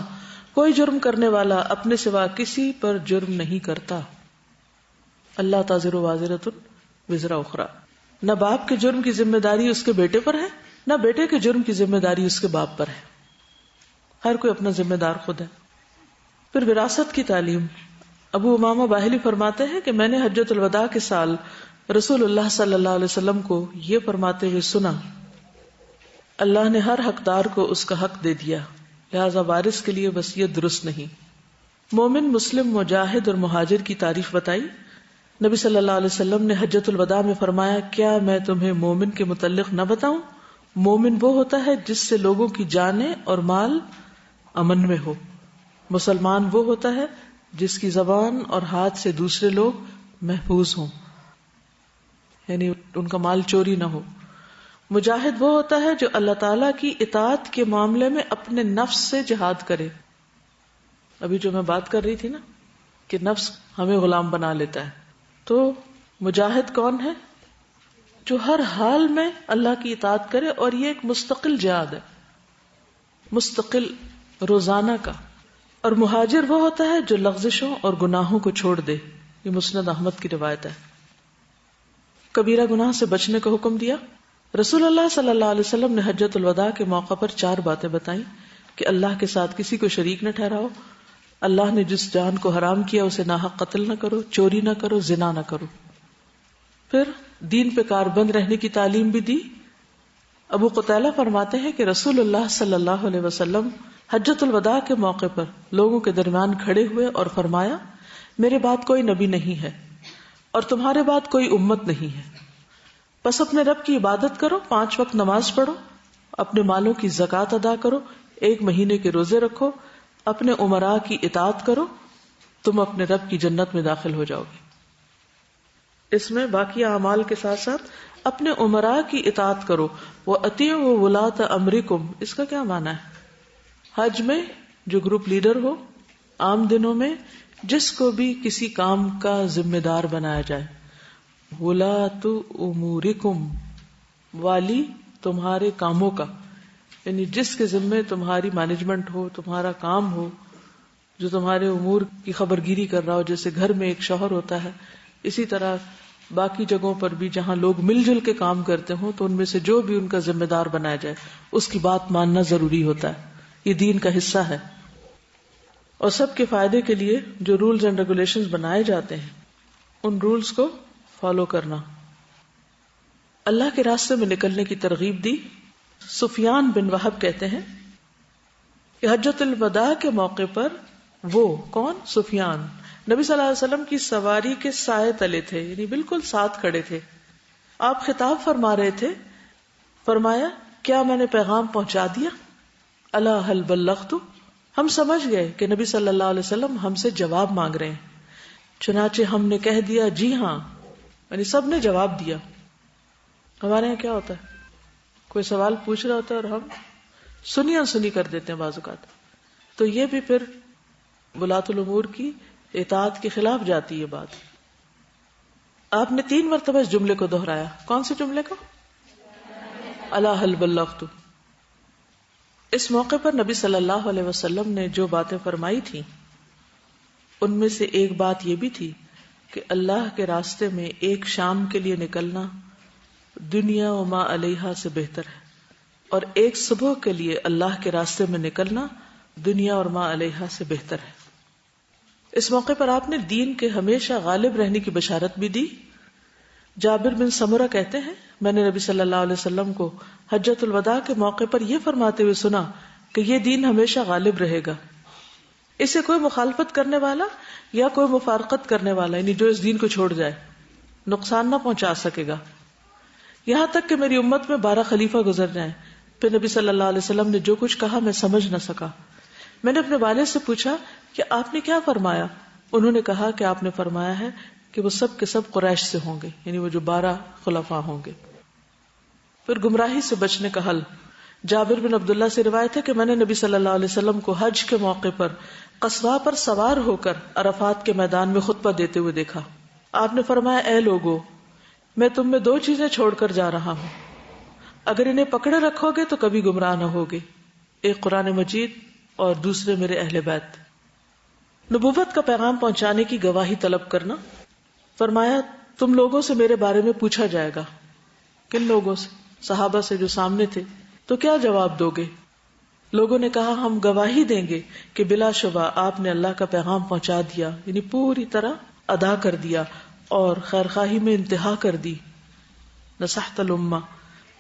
کوئی جرم کرنے والا اپنے سوا کسی پر جرم نہیں کرتا. اللہ تازر وازرۃ وزر اخرى. نہ باپ کے جرم کی ذمہ داری اس کے بیٹے پر ہے، نہ بیٹے کے جرم کی ذمہ داری اس کے باپ پر ہے. ہر کوئی اپنا ذمہ دار خود ہے. پھر وراثت کی تعلیم. ابو امامہ باہلی فرماتے ہیں کہ میں نے حجۃ الوداع کے سال رسول اللہ صلی اللہ علیہ وسلم کو یہ فرماتے ہوئے سنا اللہ نے ہر حقدار کو اس کا حق دے دیا، لہذا وارث کے لیے وصیت درست نہیں. مومن، مسلم، مجاہد اور مہاجر کی تعریف بتائی. نبی صلی اللہ علیہ وسلم نے حجۃ الوداع میں فرمایا کیا میں تمہیں مومن کے متعلق نہ بتاؤں؟ مومن وہ ہوتا ہے جس سے لوگوں کی جانیں اور مال امن میں ہو. مسلمان وہ ہوتا ہے جس کی زبان اور ہاتھ سے دوسرے لوگ محفوظ ہوں، یعنی ان کا مال چوری نہ ہو. مجاہد وہ ہوتا ہے جو اللہ تعالیٰ کی اطاعت کے معاملے میں اپنے نفس سے جہاد کرے. ابھی جو میں بات کر رہی تھی نا کہ نفس ہمیں غلام بنا لیتا ہے، تو مجاہد کون ہے؟ جو ہر حال میں اللہ کی اطاعت کرے، اور یہ ایک مستقل جہاد ہے، مستقل روزانہ کا. اور مہاجر وہ ہوتا ہے جو لغزشوں اور گناہوں کو چھوڑ دے. یہ مسند احمد کی روایت ہے. کبیرہ گناہ سے بچنے کا حکم دیا. رسول اللہ صلی اللہ علیہ وسلم نے حجۃ الوداع کے موقع پر 4 باتیں بتائیں کہ اللہ کے ساتھ کسی کو شریک نہ ٹھہراؤ، اللہ نے جس جان کو حرام کیا اسے ناحق قتل نہ کرو، چوری نہ کرو، زنا نہ کرو. پھر دین پہ کاربند رہنے کی تعلیم بھی دی. ابو قتیلہ فرماتے ہیں کہ رسول اللہ صلی اللہ علیہ وسلم حجۃ الوداع کے موقع پر لوگوں کے درمیان کھڑے ہوئے اور فرمایا میرے بعد کوئی نبی نہیں ہے اور تمہارے بعد کوئی امت نہیں ہے، بس اپنے رب کی عبادت کرو، 5 وقت نماز پڑھو، اپنے مالوں کی زکوٰۃ ادا کرو، 1 مہینے کے روزے رکھو، اپنے امراء کی اطاعت کرو، تم اپنے رب کی جنت میں داخل ہو جاؤ گے. اس میں باقی اعمال کے ساتھ ساتھ اپنے امراء کی اطاعت کرو. وَأَطِيعُوا وُلَاةَ أَمْرِكُمْ، اس کا کیا معنی ہے؟ حج میں جو گروپ لیڈر ہو، عام دنوں میں جس کو بھی کسی کام کا ذمہ دار بنایا جائے. وُلَاةُ أُمُورِكُمْ، والی تمہارے کاموں کا، یعنی جس کے ذمے تمہاری مینجمنٹ ہو، تمہارا کام ہو، جو تمہارے امور کی خبرگیری کر رہا ہو. جیسے گھر میں ایک شوہر ہوتا ہے، اسی طرح باقی جگہوں پر بھی جہاں لوگ مل جل کے کام کرتے ہوں تو ان میں سے جو بھی ان کا ذمہ دار بنایا جائے اس کی بات ماننا ضروری ہوتا ہے. یہ دین کا حصہ ہے. اور سب کے فائدے کے لیے جو رولز اینڈ ریگولیشنز بنائے جاتے ہیں ان رولز کو فالو کرنا. اللہ کے راستے میں نکلنے کی ترغیب دی. سفیان بن وہب کہتے ہیں کہ حجۃ الوداع کے موقع پر وہ کون؟ سفیان نبی صلی اللہ علیہ وسلم کی سواری کے سائے تلے تھے، یعنی بالکل ساتھ کھڑے تھے. آپ خطاب فرما رہے تھے. فرمایا کیا میں نے پیغام پہنچا دیا؟ الا هل بلغت؟ ہم سمجھ گئے کہ نبی صلی اللہ علیہ وسلم ہم سے جواب مانگ رہے ہیں. چنانچہ ہم نے کہہ دیا جی ہاں، یعنی سب نے جواب دیا. ہمارے یہاں کیا ہوتا ہے، کوئی سوال پوچھ رہا ہوتا ہے اور ہم سنی انسنی کر دیتے ہیں بعض اوقات. تو یہ بھی پھر ولاۃ الامور کی اطاعت کے خلاف جاتی ہے بات. آپ نے 3 مرتبہ اس جملے کو دہرایا. کون سے جملے کو؟ الا هل بلغت. اس موقع پر نبی صلی اللہ علیہ وسلم نے جو باتیں فرمائی تھیں ان میں سے ایک بات یہ بھی تھی کہ اللہ کے راستے میں ایک شام کے لیے نکلنا دنیا و ما علیہا سے بہتر ہے، اور ایک صبح کے لیے اللہ کے راستے میں نکلنا دنیا اور ما علیہا سے بہتر ہے. اس موقع پر آپ نے دین کے ہمیشہ غالب رہنے کی بشارت بھی دی. جابر بن سمرہ کہتے ہیں میں نے نبی صلی اللہ علیہ وسلم کو حجۃ الوداع کے موقع پر یہ فرماتے ہوئے سنا کہ یہ دین ہمیشہ غالب رہے گا. اسے کوئی مخالفت کرنے والا یا کوئی مفارقت کرنے والا، یعنی جو اس دین کو چھوڑ جائے، نقصان نہ پہنچا سکے گا. یہاں تک کہ میری امت میں 12 خلیفہ گزر جائیں. پھر نبی صلی اللہ علیہ وسلم نے جو کچھ کہا میں سمجھ نہ سکا. میں نے اپنے والد سے پوچھا کہ آپ نے کیا فرمایا؟ انہوں نے کہا کہ آپ نے فرمایا ہے کہ وہ سب کے سب قریش سے ہوں گے، یعنی وہ جو 12 خلفاء ہوں گے. پھر گمراہی سے بچنے کا حل. جابر بن عبداللہ سے روایت ہے کہ میں نے نبی صلی اللہ علیہ وسلم کو حج کے موقع پر قصواء پر سوار ہو کر عرفات کے میدان میں خطبہ دیتے ہوئے دیکھا. آپ نے فرمایا اے لوگو، میں تم میں 2 چیزیں چھوڑ کر جا رہا ہوں، اگر انہیں پکڑے رکھو گے تو کبھی گمراہ نہ ہوگے. ایک قرآن مجید اور دوسرے میرے اہل بیت. نبوت کا پیغام پہنچانے کی گواہی طلب کرنا. فرمایا تم لوگوں سے میرے بارے میں پوچھا جائے گا. کن لوگوں سے؟ صحابہ سے جو سامنے تھے. تو کیا جواب دو گے؟ لوگوں نے کہا ہم گواہی دیں گے کہ بلا شبہ آپ نے اللہ کا پیغام پہنچا دیا، یعنی پوری طرح ادا کر دیا اور خیرخواہی میں انتہا کر دی. نصحت الامہ.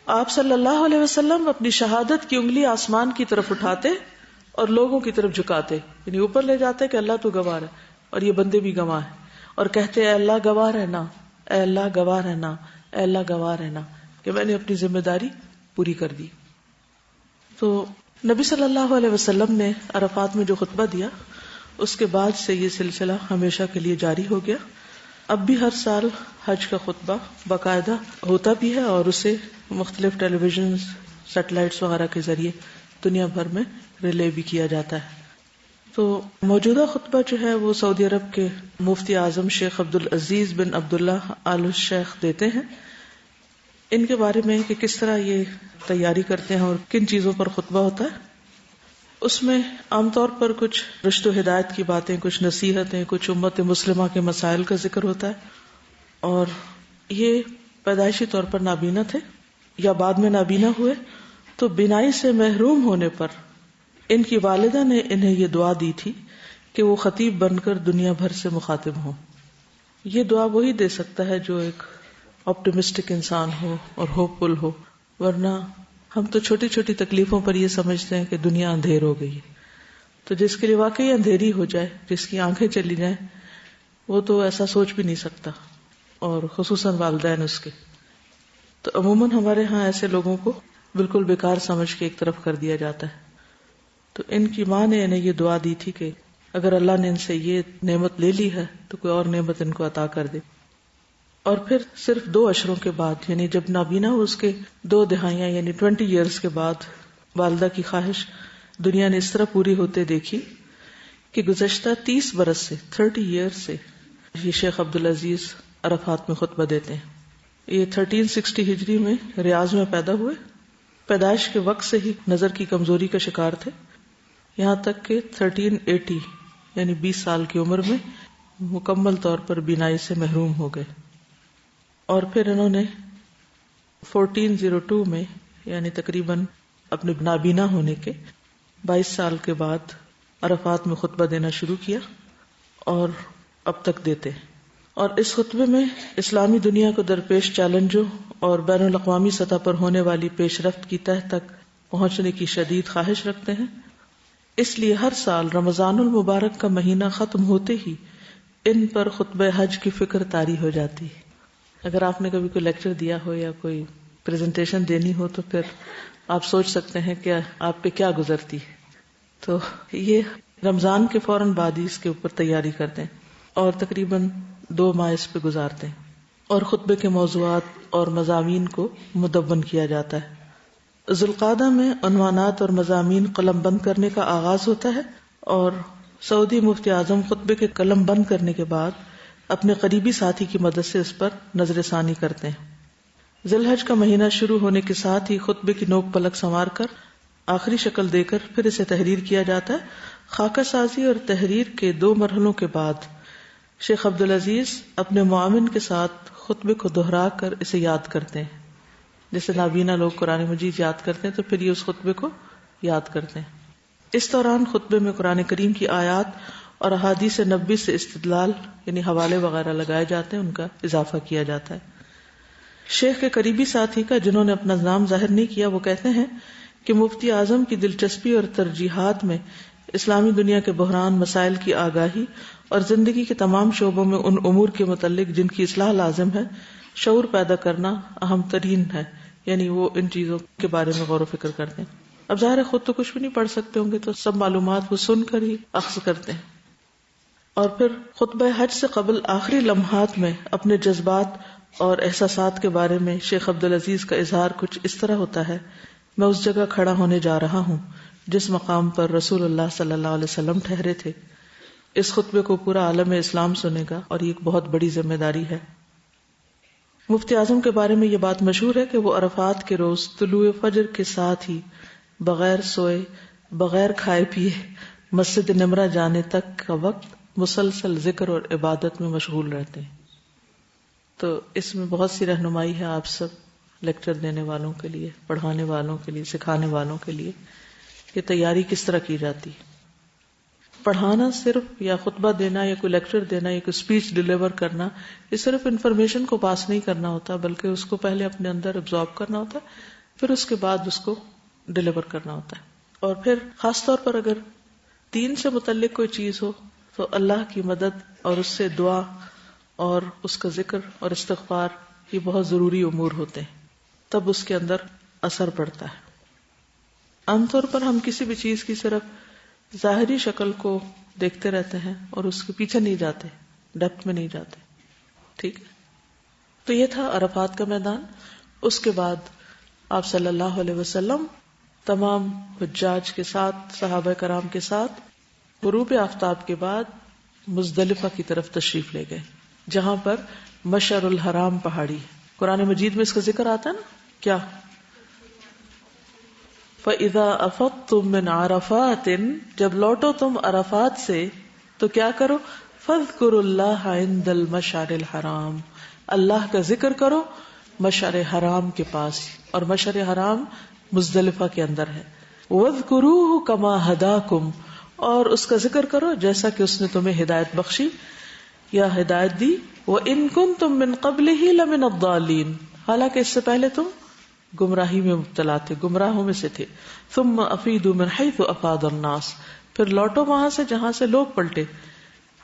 آپ صلی اللہ علیہ وسلم اپنی شہادت کی انگلی آسمان کی طرف اٹھاتے اور لوگوں کی طرف جھکاتے، یعنی اوپر لے جاتے کہ اللہ تو گواہ ہے اور یہ بندے بھی گواہ ہیں، اور کہتے اے اللہ گواہ رہنا، اے اللہ گواہ رہنا، اے اللہ گواہ رہنا کہ میں نے اپنی ذمہ داری پوری کر دی. تو نبی صلی اللہ علیہ وسلم نے عرفات میں جو خطبہ دیا اس کے بعد سے یہ سلسلہ ہمیشہ کے لیے جاری ہو گیا. اب بھی ہر سال حج کا خطبہ باقاعدہ ہوتا بھی ہے اور اسے مختلف ٹیلی ویژن سیٹلائٹس وغیرہ کے ذریعے دنیا بھر میں ریلے بھی کیا جاتا ہے. تو موجودہ خطبہ جو ہے وہ سعودی عرب کے مفتی اعظم شیخ عبدالعزیز بن عبداللہ آل الشیخ دیتے ہیں. ان کے بارے میں کہ کس طرح یہ تیاری کرتے ہیں اور کن چیزوں پر خطبہ ہوتا ہے. اس میں عام طور پر کچھ رشد و ہدایت کی باتیں، کچھ نصیحتیں، کچھ امت مسلمہ کے مسائل کا ذکر ہوتا ہے. اور یہ پیدائشی طور پر نابینا تھے یا بعد میں نابینا ہوئے، تو بینائی سے محروم ہونے پر ان کی والدہ نے انہیں یہ دعا دی تھی کہ وہ خطیب بن کر دنیا بھر سے مخاطب ہوں. یہ دعا وہی دے سکتا ہے جو ایک آپٹیمسٹک انسان ہو اور ہوپ فل ہو، ورنہ ہم تو چھوٹی چھوٹی تکلیفوں پر یہ سمجھتے ہیں کہ دنیا اندھیر ہو گئی ہے. تو جس کے لیے واقعی اندھیری ہو جائے، جس کی آنکھیں چلی جائیں، وہ تو ایسا سوچ بھی نہیں سکتا، اور خصوصاً والدین اس کے. تو عموماً ہمارے ہاں ایسے لوگوں کو بالکل بیکار سمجھ کے ایک طرف کر دیا جاتا ہے. تو ان کی ماں نے انہیں یہ دعا دی تھی کہ اگر اللہ نے ان سے یہ نعمت لے لی ہے تو کوئی اور نعمت ان کو عطا کر دے. اور پھر صرف 2 عشروں کے بعد، یعنی جب نابینا ہو اس کے 2 دہائیاں یعنی 20 ایئرز کے بعد والدہ کی خواہش دنیا نے اس طرح پوری ہوتے دیکھی کہ گزشتہ 30 برس سے 30 ایئر سے یہ شیخ عبدالعزیز عرفات میں خطبہ دیتے ہیں. یہ 1360 ہجری میں ریاض میں پیدا ہوئے. پیدائش کے وقت سے ہی نظر کی کمزوری کا شکار تھے، یہاں تک کہ 1380 یعنی 20 سال کی عمر میں مکمل طور پر بینائی سے محروم ہو گئے. اور پھر انہوں نے 1402 میں یعنی تقریباً اپنے نابینا ہونے کے 22 سال کے بعد عرفات میں خطبہ دینا شروع کیا اور اب تک دیتے ہیں. اور اس خطبے میں اسلامی دنیا کو درپیش چیلنجوں اور بین الاقوامی سطح پر ہونے والی پیش رفت کی تہ تک پہنچنے کی شدید خواہش رکھتے ہیں. اس لیے ہر سال رمضان المبارک کا مہینہ ختم ہوتے ہی ان پر خطبہ حج کی فکر طاری ہو جاتی ہے. اگر آپ نے کبھی کوئی لیکچر دیا ہو یا کوئی پریزنٹیشن دینی ہو تو پھر آپ سوچ سکتے ہیں کہ آپ پہ کیا گزرتی ہے. تو یہ رمضان کے فوراً بعد ہی اس کے اوپر تیاری کرتے ہیں اور تقریباً 2 ماہ اس پہ گزارتے ہیں اور خطبے کے موضوعات اور مضامین کو مدون کیا جاتا ہے. ذوالقعدہ میں عنوانات اور مضامین قلم بند کرنے کا آغاز ہوتا ہے اور سعودی مفتی اعظم خطبے کے قلم بند کرنے کے بعد اپنے قریبی ساتھی کی مدد سے اس پر نظر ثانی کرتے ہیں. ذی الحج کا مہینہ شروع ہونے کے ساتھ ہی خطبے کی نوک پلک سنوار کر آخری شکل دے کر پھر اسے تحریر کیا جاتا ہے. خاکہ سازی اور تحریر کے 2 مرحلوں کے بعد شیخ عبدالعزیز اپنے معاون کے ساتھ خطبے کو دہرا کر اسے یاد کرتے ہیں. جیسے نابینا لوگ قرآن مجید یاد کرتے ہیں تو پھر یہ اس خطبے کو یاد کرتے ہیں. اس دوران خطبے میں قرآن کریم کی آیات اور احادیث نبوی سے استدلال یعنی حوالے وغیرہ لگائے جاتے ہیں، ان کا اضافہ کیا جاتا ہے. شیخ کے قریبی ساتھی کا جنہوں نے اپنا نام ظاہر نہیں کیا وہ کہتے ہیں کہ مفتی اعظم کی دلچسپی اور ترجیحات میں اسلامی دنیا کے بحران، مسائل کی آگاہی اور زندگی کے تمام شعبوں میں ان امور کے متعلق جن کی اصلاح لازم ہے شعور پیدا کرنا اہم ترین ہے. یعنی وہ ان چیزوں کے بارے میں غور و فکر کرتے ہیں. اب ظاہر ہے خود تو کچھ بھی نہیں پڑھ سکتے ہوں گے تو سب معلومات وہ سن کر ہی اخذ کرتے ہیں. اور پھر خطبہ حج سے قبل آخری لمحات میں اپنے جذبات اور احساسات کے بارے میں شیخ عبدالعزیز کا اظہار کچھ اس طرح ہوتا ہے: میں اس جگہ کھڑا ہونے جا رہا ہوں جس مقام پر رسول اللہ صلی اللہ علیہ وسلم ٹھہرے تھے. اس خطبے کو پورا عالم اسلام سنے گا اور یہ ایک بہت بڑی ذمہ داری ہے. مفتی اعظم کے بارے میں یہ بات مشہور ہے کہ وہ عرفات کے روز طلوع فجر کے ساتھ ہی بغیر سوئے، بغیر کھائے پیے مسجد نمرہ جانے تک کا وقت مسلسل ذکر اور عبادت میں مشغول رہتے ہیں. تو اس میں بہت سی رہنمائی ہے آپ سب لیکچر دینے والوں کے لیے، پڑھانے والوں کے لیے، سکھانے والوں کے لیے کہ تیاری کس طرح کی جاتی ہے. پڑھانا صرف یا خطبہ دینا یا کوئی لیکچر دینا یا کوئی اسپیچ ڈیلیور کرنا یہ صرف انفارمیشن کو پاس نہیں کرنا ہوتا، بلکہ اس کو پہلے اپنے اندر ابزارب کرنا ہوتا ہے، پھر اس کے بعد اس کو ڈیلیور کرنا ہوتا ہے. اور پھر خاص طور پر اگر دین سے متعلق کوئی چیز ہو تو اللہ کی مدد اور اس سے دعا اور اس کا ذکر اور استغفار یہ بہت ضروری امور ہوتے ہیں، تب اس کے اندر اثر پڑتا ہے. عام طور پر ہم کسی بھی چیز کی صرف ظاہری شکل کو دیکھتے رہتے ہیں اور اس کے پیچھے نہیں جاتے، ڈیپتھ میں نہیں جاتے. ٹھیک ہے، تو یہ تھا عرفات کا میدان. اس کے بعد آپ صلی اللہ علیہ وسلم تمام حجاج کے ساتھ، صحابہ کرام کے ساتھ غروب آفتاب کے بعد مزدلفہ کی طرف تشریف لے گئے، جہاں پر مشعر الحرام پہاڑی ہے. قرآن مجید میں اس کا ذکر آتا ہے نا، کیا فَإِذَا أَفَضْتُم مِّنْ عَرَفَاتٍ، جب لوٹو تم عرفات سے تو کیا کرو، فَاذْكُرُوا اللَّهَ عِندَ الْمَشْعَرِ الْحَرَامِ، اللہ کا ذکر کرو مشعر حرام کے پاس، اور مشعر حرام مزدلفہ کے اندر ہے. وَاذْكُرُوهُ كَمَا هَدَاكُمْ، اور اس کا ذکر کرو جیسا کہ اس نے تمہیں ہدایت بخشی یا ہدایت دی. وَإِن كُنتُم مِّن قَبْلِهِ لَمِنَ الضَّالِّينَ، حالانکہ اس سے پہلے تم گمراہی میں مبتلا تھے، گمراہوں میں سے تھے. ثم افیدوا من حیث افاض الناس، پھر لوٹو وہاں سے جہاں سے لوگ پلٹے.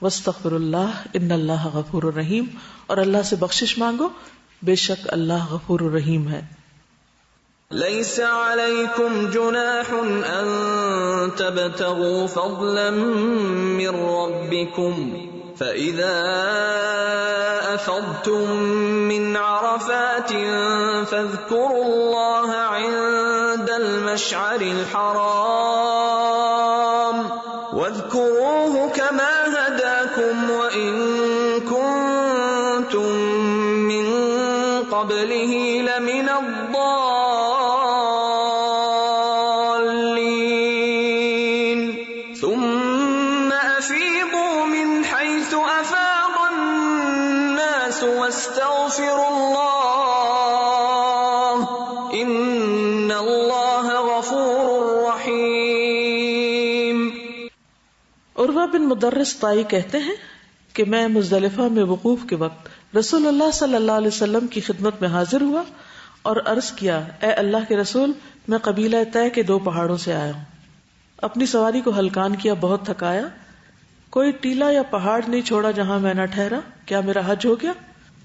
واستغفروا اللہ ان اللہ غفور الرحیم، اور اللہ سے بخشش مانگو، بے شک اللہ غفور الرحیم ہے. ليس عليكم جناح أن تبتغوا فضلا من ربكم فإذا أفضتم من عرفات فاذكروا الله عند المشعر الحرام واذكروه كما هداكم وإن كنتم من قبله لمن الضالين ثم أفيضوا من حيث أفاض الناس واستغفروا الله عروہ بن مدرس طائی کہتے ہیں کہ میں مزدلفہ میں وقوف کے وقت رسول اللہ صلی اللہ علیہ وسلم کی خدمت میں حاضر ہوا اور عرض کیا، اے اللہ کے رسول، میں قبیلہ طے کے 2 پہاڑوں سے آیا ہوں. اپنی سواری کو ہلکان کیا، بہت تھکایا، کوئی ٹیلا یا پہاڑ نہیں چھوڑا جہاں میں نہ ٹھہرا. کیا میرا حج ہو گیا؟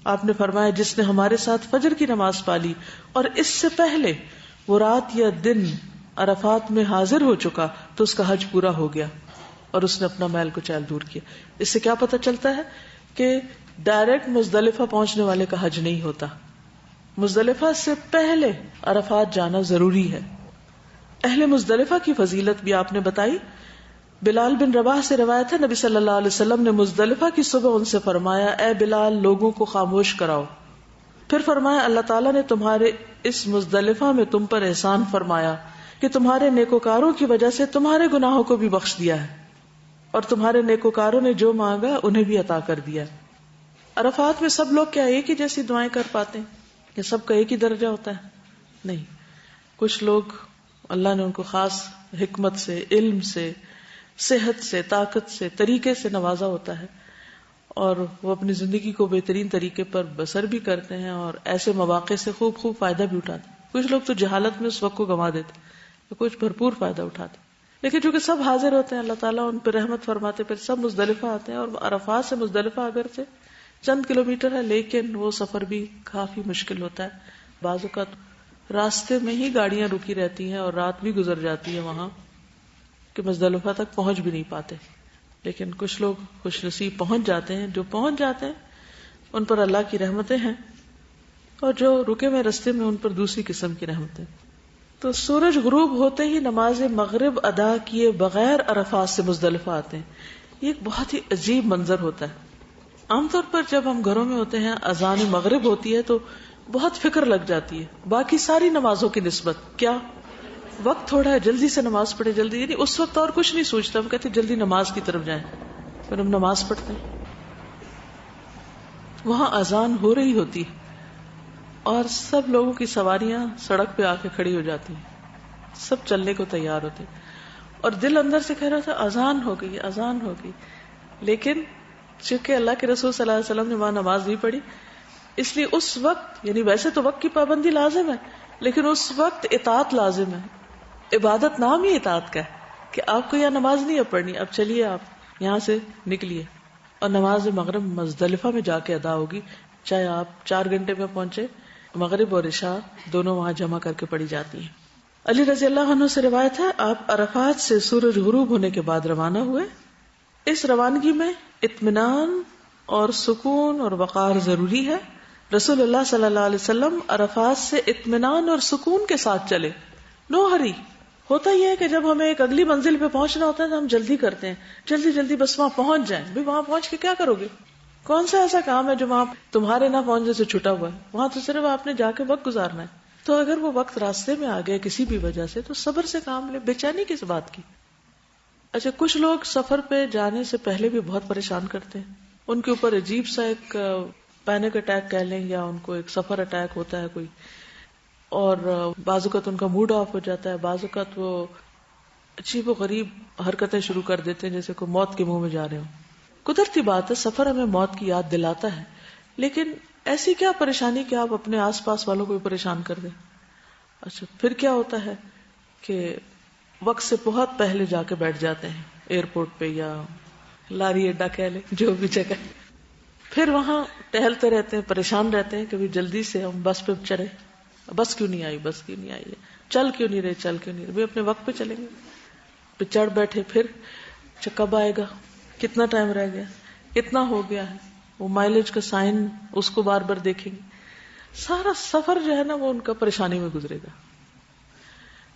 آپ نے فرمایا، جس نے ہمارے ساتھ فجر کی نماز پالی اور اس سے پہلے وہ رات یا دن عرفات میں حاضر ہو چکا تو اس کا حج پورا ہو گیا اور اس نے اپنا میل کچیل دور کیا. اس سے کیا پتہ چلتا ہے کہ ڈائریکٹ مزدلفہ پہنچنے والے کا حج نہیں ہوتا، مزدلفہ سے پہلے عرفات جانا ضروری ہے. اہل مزدلفہ کی فضیلت بھی آپ نے بتائی. بلال بن رباح سے روایت ہے، نبی صلی اللہ علیہ وسلم نے مزدلفہ کی صبح ان سے فرمایا، اے بلال، لوگوں کو خاموش کراؤ. پھر فرمایا، اللہ تعالیٰ نے تمہارے اس مزدلفہ میں تم پر احسان فرمایا کہ تمہارے نیکوکاروں کی وجہ سے تمہارے گناہوں کو بھی بخش دیا ہے اور تمہارے نیکوکاروں نے جو مانگا انہیں بھی عطا کر دیا. عرفات میں سب لوگ کیا ایک ہی جیسی دعائیں کر پاتے ہیں کہ سب کا ایک ہی درجہ ہوتا ہے؟ نہیں. کچھ لوگ اللہ نے ان کو خاص حکمت سے، علم سے، صحت سے، طاقت سے، طریقے سے نوازا ہوتا ہے اور وہ اپنی زندگی کو بہترین طریقے پر بسر بھی کرتے ہیں اور ایسے مواقع سے خوب فائدہ بھی اٹھاتے ہیں. کچھ لوگ تو جہالت میں اس وقت کو گنوا دیتے، کچھ بھرپور فائدہ اٹھاتے. لیکن چونکہ سب حاضر ہوتے ہیں، اللہ تعالیٰ ان پہ رحمت فرماتے، پھر سب مزدلفہ آتے ہیں. اور عرفات سے مزدلفہ اگرچہ چند کلومیٹر ہے لیکن وہ سفر بھی کافی مشکل ہوتا ہے. بعض اوقات راستے میں ہی گاڑیاں رکی رہتی ہیں اور رات بھی گزر جاتی ہے وہاں کہ مزدلفہ تک پہنچ بھی نہیں پاتے. لیکن کچھ لوگ خوش نصیب پہنچ جاتے ہیں. جو پہنچ جاتے ہیں ان پر اللہ کی رحمتیں ہیں اور جو رکے ہوئے رستے میں ان پر دوسری قسم کی رحمتیں. تو سورج غروب ہوتے ہی نماز مغرب ادا کیے بغیر عرفات سے مزدلفہ آتے ہیں. یہ ایک بہت ہی عجیب منظر ہوتا ہے. عام طور پر جب ہم گھروں میں ہوتے ہیں، اذان مغرب ہوتی ہے تو بہت فکر لگ جاتی ہے باقی ساری نمازوں کی نسبت. کیا وقت تھوڑا ہے، جلدی سے نماز پڑھے، جلدی، یعنی اس وقت اور کچھ نہیں سوچتا، ہم کہتے جلدی نماز کی طرف جائیں. پھر ہم نماز پڑھتے ہیں، وہاں اذان ہو رہی ہوتی اور سب لوگوں کی سواریاں سڑک پہ آ کے کھڑی ہو جاتی ہیں، سب چلنے کو تیار ہوتے اور دل اندر سے کہہ رہا تھا اذان ہو گئی، اذان ہو گئی. لیکن چونکہ اللہ کے رسول صلی اللہ علیہ وسلم نے وہاں نماز نہیں پڑھی، اس لیے اس وقت، یعنی ویسے تو وقت کی پابندی لازم ہے لیکن اس وقت اطاعت لازم ہے. عبادت نام ہی اطاعت کا ہے کہ آپ کو یہاں نماز نہیں اب پڑھنی، اب چلیے آپ یہاں سے نکلیے اور نماز مغرب مزدلفہ میں جا کے ادا ہوگی. چاہے آپ 4 گھنٹے میں پہنچے، مغرب اور عشاء دونوں وہاں جمع کر کے پڑھی جاتی ہیں. علی رضی اللہ عنہ سے روایت ہے، آپ عرفات سے سورج غروب ہونے کے بعد روانہ ہوئے. اس روانگی میں اطمینان اور سکون اور وقار ضروری ہے. رسول اللہ صلی اللہ علیہ وسلم عرفات سے اطمینان اور سکون کے ساتھ چلے. نو ہری. ہوتا یہ ہے کہ جب ہمیں ایک اگلی منزل پہ پہنچنا ہوتا ہے تو ہم جلدی کرتے ہیں، جلدی جلدی بس وہاں پہنچ جائیں. بھی وہاں پہنچ کے کیا کرو گے؟ کون سا ایسا کام ہے جو وہاں تمہارے نہ پہنچنے سے چھٹا ہوا ہے؟ وہاں تو صرف آپ نے جا کے وقت گزارنا ہے. تو اگر وہ وقت راستے میں آ گیا کسی بھی وجہ سے تو صبر سے کام لے، بے چینی کس بات کی. اچھا، کچھ لوگ سفر پہ جانے سے پہلے بھی بہت پریشان کرتے ہیں. ان کے اوپر عجیب سا ایک پینک اٹیک کہہ لیں یا ان کو ایک سفر اٹیک ہوتا ہے کوئی، اور بعض اوقات ان کا موڈ آف ہو جاتا ہے، بعض اوقات وہ عجیب و غریب حرکتیں شروع کر دیتے ہیں جیسے کوئی موت کے منہ میں جا رہے ہوں. قدرتی بات ہے، سفر ہمیں موت کی یاد دلاتا ہے، لیکن ایسی کیا پریشانی کہ آپ اپنے آس پاس والوں کو بھی پریشان کر دیں. اچھا، پھر کیا ہوتا ہے کہ وقت سے بہت پہلے جا کے بیٹھ جاتے ہیں ایئرپورٹ پہ یا لاری اڈا کہہ لیں، جو بھی جگہ. پھر وہاں ٹہلتے رہتے ہیں، پریشان رہتے ہیں کہ بھی جلدی سے ہم بس پہ چڑھے، بس کیوں نہیں آئی، بس کیوں نہیں آئی ہے، چل کیوں نہیں رہے، چل کیوں نہیں رہے. اپنے وقت پہ چلیں گے، پھر چڑھ بیٹھے، پھر کب آئے گا، کتنا ٹائم رہ گیا، کتنا ہو گیا ہے، وہ مائلیج کا سائن اس کو بار بار دیکھیں گے. سارا سفر جو ہے نا وہ ان کا پریشانی میں گزرے گا.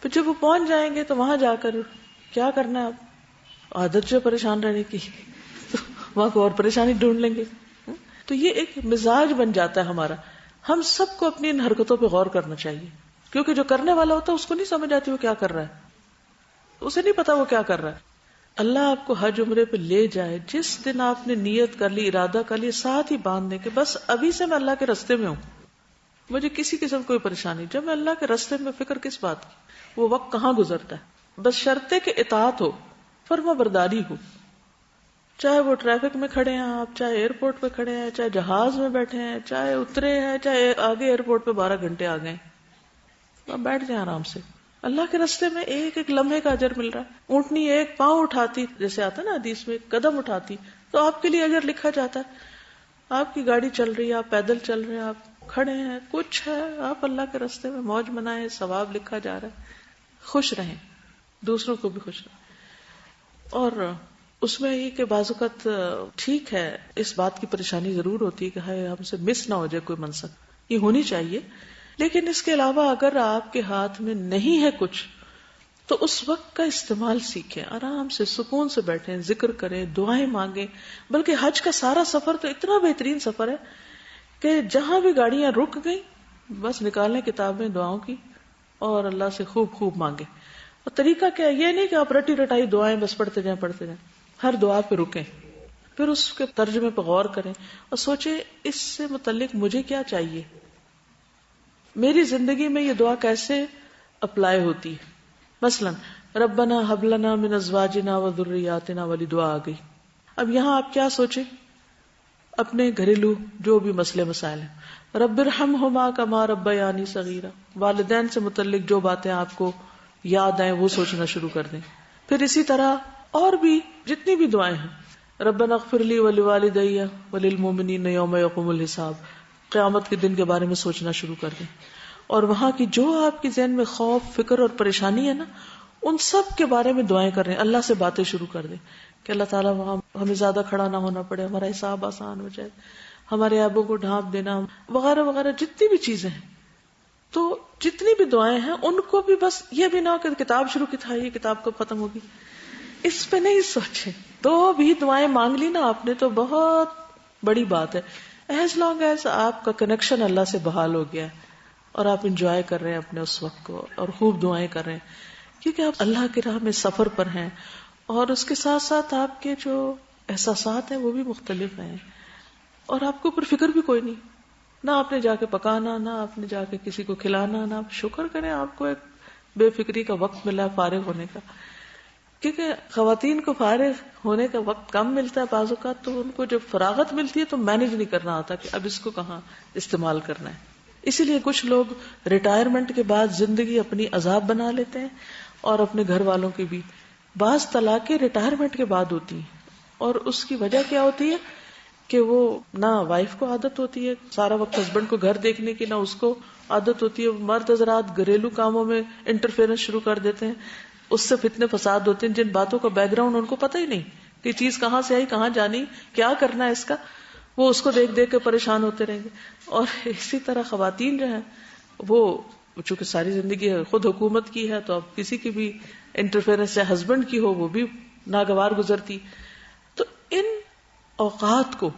پھر جب وہ پہنچ جائیں گے تو وہاں جا کر کیا کرنا ہے، آپ عادت جو پریشان رہنے کی تو وہاں کو اور پریشانی ڈھونڈ لیں گے. تو یہ ایک مزاج بن جاتا ہے ہمارا. ہم سب کو اپنی ان حرکتوں پہ غور کرنا چاہیے، کیونکہ جو کرنے والا ہوتا ہے اس کو نہیں سمجھ آتی وہ کیا کر رہا ہے، اسے نہیں پتا وہ کیا کر رہا ہے. اللہ آپ کو حج عمرے پہ لے جائے، جس دن آپ نے نیت کر لی، ارادہ کر لی، ساتھ ہی باندھ دیں کہ بس ابھی سے میں اللہ کے راستے میں ہوں، مجھے کسی قسم کوئی پریشانی. جب میں اللہ کے راستے میں، فکر کس بات کی، وہ وقت کہاں گزرتا ہے. بس شرط ہے کہ اطاعت ہو، فرما برداری ہو. چاہے وہ ٹریفک میں کھڑے ہیں آپ، چاہے ایئرپورٹ پہ کھڑے ہیں، چاہے جہاز میں بیٹھے ہیں، چاہے اترے ہیں، چاہے آگے ایئرپورٹ پہ 12 گھنٹے آ گئے، آپ بیٹھ جائیں آرام سے. اللہ کے راستے میں ایک ایک لمحے کا اجر مل رہا ہے. اونٹنی ایک پاؤں اٹھاتی، جیسے آتا نا حدیث میں، ایک قدم اٹھاتی تو آپ کے لیے اجر لکھا جاتا ہے. آپ کی گاڑی چل رہی ہے، آپ پیدل چل رہے ہیں، آپ کھڑے ہیں، کچھ ہے، آپ اللہ کے راستے میں موج منائیں، ثواب لکھا جا رہا ہے. خوش رہیں، دوسروں کو بھی خوش رہیں. اور اس میں یہ کہ بعض اوقات ٹھیک ہے، اس بات کی پریشانی ضرور ہوتی ہے کہ ہائے ہم سے مس نہ ہو جائے کوئی منصب، یہ ہونی چاہیے. لیکن اس کے علاوہ اگر آپ کے ہاتھ میں نہیں ہے کچھ تو اس وقت کا استعمال سیکھیں، آرام سے سکون سے بیٹھیں، ذکر کریں، دعائیں مانگیں. بلکہ حج کا سارا سفر تو اتنا بہترین سفر ہے کہ جہاں بھی گاڑیاں رک گئیں بس نکالیں کتابیں دعاؤں کی اور اللہ سے خوب خوب مانگیں. اور طریقہ کیا، یہ نہیں کہ آپ رٹی رٹائی دعائیں بس پڑھتے جائیں. ہر دعا پہ رکیں، پھر اس کے ترجمے پہ غور کریں اور سوچیں اس سے متعلق مجھے کیا چاہیے، میری زندگی میں یہ دعا کیسے اپلائی ہوتی ہے. مثلا ربنا ہب لنا من ازواجنا و ذریاتنا والی دعا آ گئی. اب یہاں آپ کیا سوچیں، اپنے گھریلو جو بھی مسئلے مسائل ہیں، رب ارحمہما کما ربیانی صغیرا، والدین سے متعلق جو باتیں آپ کو یاد آئیں وہ سوچنا شروع کر دیں. پھر اسی طرح اور بھی جتنی بھی دعائیں ہیں، ربنا اغفر لی ولوالدی وللمؤمنین یوم یقوم الحساب، قیامت کے دن کے بارے میں سوچنا شروع کر دیں. اور وہاں کی جو آپ کی ذہن میں خوف، فکر اور پریشانی ہے نا، ان سب کے بارے میں دعائیں کر رہے ہیں، اللہ سے باتیں شروع کر دیں کہ اللہ تعالیٰ وہاں ہمیں زیادہ کھڑا نہ ہونا پڑے، ہمارا حساب آسان ہو جائے، ہمارے عیبوں کو ڈھانپ دینا وغیرہ وغیرہ، جتنی بھی چیزیں ہیں. تو جتنی بھی دعائیں ہیں ان کو بھی بس یہ بھی نہ ہو کہ کتاب شروع کی تھا یہ کتاب کب ختم ہوگی، اس پہ نہیں سوچیں. تو بھی دعائیں مانگ لی نا آپ نے تو بہت بڑی بات ہے. ایز لانگ ایز آپ کا کنیکشن اللہ سے بحال ہو گیا ہے اور آپ انجوائے کر رہے ہیں اپنے اس وقت کو اور خوب دعائیں کر رہے ہیں، کیونکہ آپ اللہ کی راہ میں سفر پر ہیں اور اس کے ساتھ ساتھ آپ کے جو احساسات ہیں وہ بھی مختلف ہیں اور آپ کو اوپر فکر بھی کوئی نہیں، نہ آپ نے جا کے پکانا، نہ آپ نے جا کے کسی کو کھلانا، نہ آپ شکر کریں آپ کو ایک بے فکری کا وقت ملا ہے فارغ ہونے کا. کیونکہ خواتین کو فارغ ہونے کا وقت کم ملتا ہے بعض اوقات، تو ان کو جب فراغت ملتی ہے تو مینج نہیں کرنا آتا کہ اب اس کو کہاں استعمال کرنا ہے. اسی لیے کچھ لوگ ریٹائرمنٹ کے بعد زندگی اپنی عذاب بنا لیتے ہیں اور اپنے گھر والوں کی بھی. بعض طلاقیں ریٹائرمنٹ کے بعد ہوتی ہیں اور اس کی وجہ کیا ہوتی ہے کہ وہ نہ وائف کو عادت ہوتی ہے سارا وقت ہسبینڈ کو گھر دیکھنے کی، نہ اس کو عادت ہوتی ہے. مرد حضرات گھریلو کاموں میں انٹرفیئرنس شروع کر دیتے ہیں، اس سے فتنے فساد ہوتے ہیں جن باتوں کا بیک گراؤنڈ ان کو پتہ ہی نہیں کہ چیز کہاں سے آئی، کہاں جانی، کیا کرنا ہے اس کا. وہ اس کو دیکھ دیکھ کے پریشان ہوتے رہیں گے. اور اسی طرح خواتین جو ہیں وہ چونکہ ساری زندگی خود حکومت کی ہے تو اب کسی کی بھی انٹرفیئرنس چاہے ہسبینڈ کی ہو وہ بھی ناگوار گزرتی. تو ان اوقات کو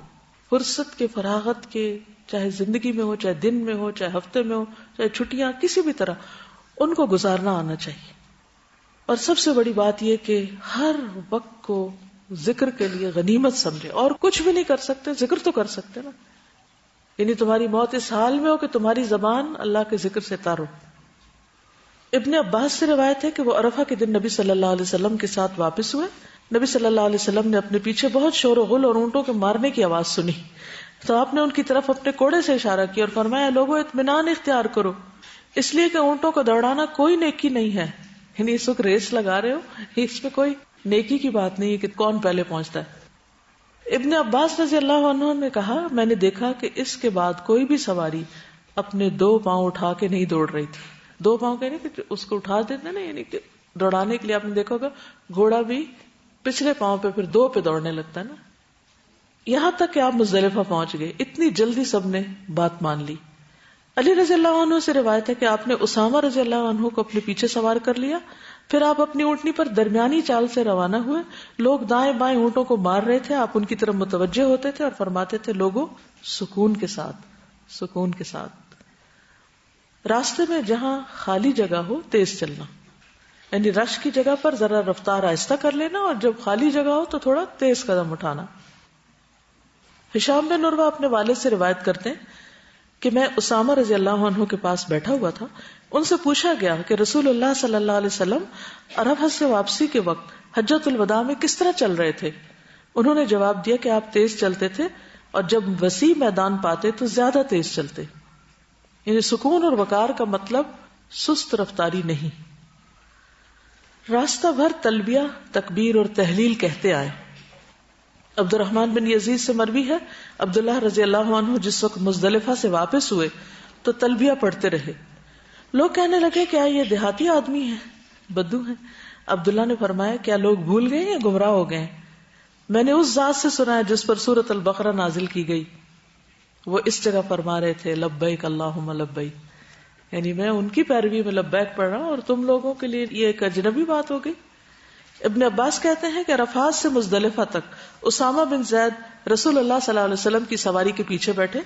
فرصت کے، فراغت کے، چاہے زندگی میں ہو، چاہے دن میں ہو، چاہے ہفتے میں ہو، چاہے چھٹیاں، کسی بھی طرح ان کو گزارنا آنا چاہیے. اور سب سے بڑی بات یہ کہ ہر وقت کو ذکر کے لیے غنیمت سمجھے. اور کچھ بھی نہیں کر سکتے ذکر تو کر سکتے نا، یعنی تمہاری موت اس حال میں ہو کہ تمہاری زبان اللہ کے ذکر سے تر ہو. ابن عباس سے روایت ہے کہ وہ عرفہ کے دن نبی صلی اللہ علیہ وسلم کے ساتھ واپس ہوئے. نبی صلی اللہ علیہ وسلم نے اپنے پیچھے بہت شور و غل اور اونٹوں کے مارنے کی آواز سنی تو آپ نے ان کی طرف اپنے کوڑے سے اشارہ کیا اور فرمایا لوگوں اطمینان اختیار کرو، اس لیے کہ اونٹوں کو دوڑانا کوئی نیکی نہیں ہے. یعنی اس وقت ریس لگا رہے ہو، اس میں کوئی نیکی کی بات نہیں ہے کہ کون پہلے پہنچتا ہے. ابن عباس رضی اللہ عنہ نے کہا میں نے دیکھا کہ اس کے بعد کوئی بھی سواری اپنے 2 پاؤں اٹھا کے نہیں دوڑ رہی تھی. 2 پاؤں کہنے کہ اس کو اٹھا دیتے نا، یعنی کہ دوڑانے کے لیے آپ نے دیکھا ہوگا گھوڑا بھی پچھلے پاؤں پہ پھر 2 پہ دوڑنے لگتا ہے نا. یہاں تک کہ آپ مزدلفہ پہنچ گئے، اتنی جلدی سب نے بات مان لی. علی رضی اللہ عنہ سے روایت ہے کہ آپ نے اسامہ رضی اللہ عنہ کو اپنے پیچھے سوار کر لیا، پھر آپ اپنی اونٹنی پر درمیانی چال سے روانہ ہوئے. لوگ دائیں بائیں اونٹوں کو مار رہے تھے، آپ ان کی طرف متوجہ ہوتے تھے اور فرماتے تھے لوگوں سکون کے ساتھ، سکون کے ساتھ. راستے میں جہاں خالی جگہ ہو تیز چلنا، یعنی رش کی جگہ پر ذرا رفتار آہستہ کر لینا اور جب خالی جگہ ہو تو تھوڑا تیز قدم اٹھانا. ہشام بن عروہ اپنے والد سے روایت کرتے ہیں کہ میں اسامہ رضی اللہ عنہ کے پاس بیٹھا ہوا تھا. ان سے پوچھا گیا کہ رسول اللہ صلی اللہ علیہ وسلم عرفہ سے واپسی کے وقت حجۃ الوداع میں کس طرح چل رہے تھے. انہوں نے جواب دیا کہ آپ تیز چلتے تھے اور جب وسیع میدان پاتے تو زیادہ تیز چلتے. یعنی سکون اور وقار کا مطلب سست رفتاری نہیں. راستہ بھر تلبیہ، تکبیر اور تحلیل کہتے آئے. عبد الرحمن بن یزید سے مروی ہے عبداللہ رضی اللہ عنہ جس وقت مزدلفہ سے واپس ہوئے تو تلبیہ پڑھتے رہے. لوگ کہنے لگے کیا یہ دیہاتی آدمی ہیں، بدو ہیں؟ عبداللہ نے فرمایا کیا لوگ بھول گئے یا گمراہ ہو گئے؟ میں نے اس ذات سے سنا ہے جس پر سورۃ البقرہ نازل کی گئی. وہ اس جگہ فرما رہے تھے لبیک اللہم لبیک، یعنی میں ان کی پیروی میں لبیک پڑھ رہا ہوں اور تم لوگوں کے لیے یہ ایک اجنبی بات ہو گئی. ابن عباس کہتے ہیں کہ عرفات سے مزدلفہ تک اسامہ بن زید رسول اللہ صلی اللہ علیہ وسلم کی سواری کے پیچھے بیٹھے.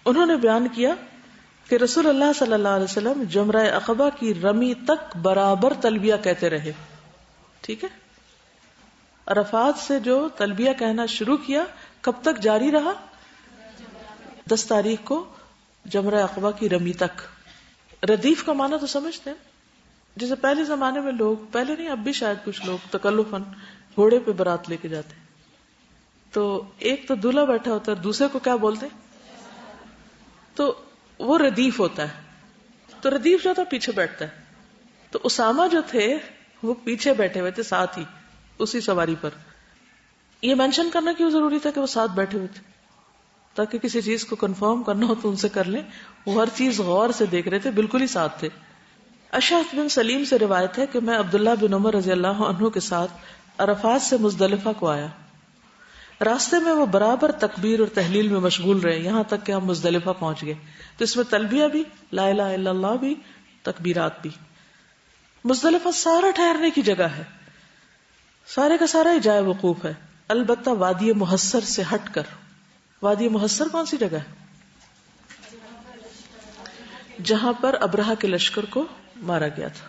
انہوں نے بیان کیا کہ رسول اللہ صلی اللہ علیہ وسلم جمرہ عقبہ کی رمی تک برابر تلبیہ کہتے رہے. ٹھیک ہے، عرفات سے جو تلبیہ کہنا شروع کیا کب تک جاری رہا؟ 10 تاریخ کو جمرہ عقبہ کی رمی تک. ردیف کا معنی تو سمجھتے ہیں، جیسے پہلے زمانے میں لوگ، پہلے نہیں اب بھی شاید کچھ لوگ تکلفاً گھوڑے پہ برات لے کے جاتے ہیں. تو ایک تو دولہا بیٹھا ہوتا ہے، دوسرے کو کیا بولتے ہیں؟ تو وہ ردیف ہوتا ہے. تو ردیف جو تھا پیچھے بیٹھتا ہے. تو اسامہ جو تھے وہ پیچھے بیٹھے ہوئے تھے ساتھ ہی اسی سواری پر. یہ مینشن کرنا کیوں ضروری تھا کہ وہ ساتھ بیٹھے ہوئے تھے؟ تاکہ کسی چیز کو کنفرم کرنا ہو تو ان سے کر لیں. وہ ہر چیز غور سے دیکھ رہے تھے، بالکل ہی ساتھ تھے. اشعث بن سلیم سے روایت ہے کہ میں عبداللہ بن عمر رضی اللہ عنہ کے ساتھ عرفات سے مزدلفہ کو آیا. راستے میں وہ برابر تکبیر اور تحلیل میں مشغول رہے یہاں تک کہ ہم مزدلفہ پہنچ گئے. تو اس میں تلبیہ بھی، لا الہ الا اللہ بھی، تکبیرات بھی. مزدلفہ سارا ٹھہرنے کی جگہ ہے، سارے کا سارا ہی جائے وقوف ہے، البتہ وادی محصر سے ہٹ کر. وادی محصر کون سی جگہ ہے؟ جہاں پر ابرہہ کے لشکر کو مارا گیا تھا.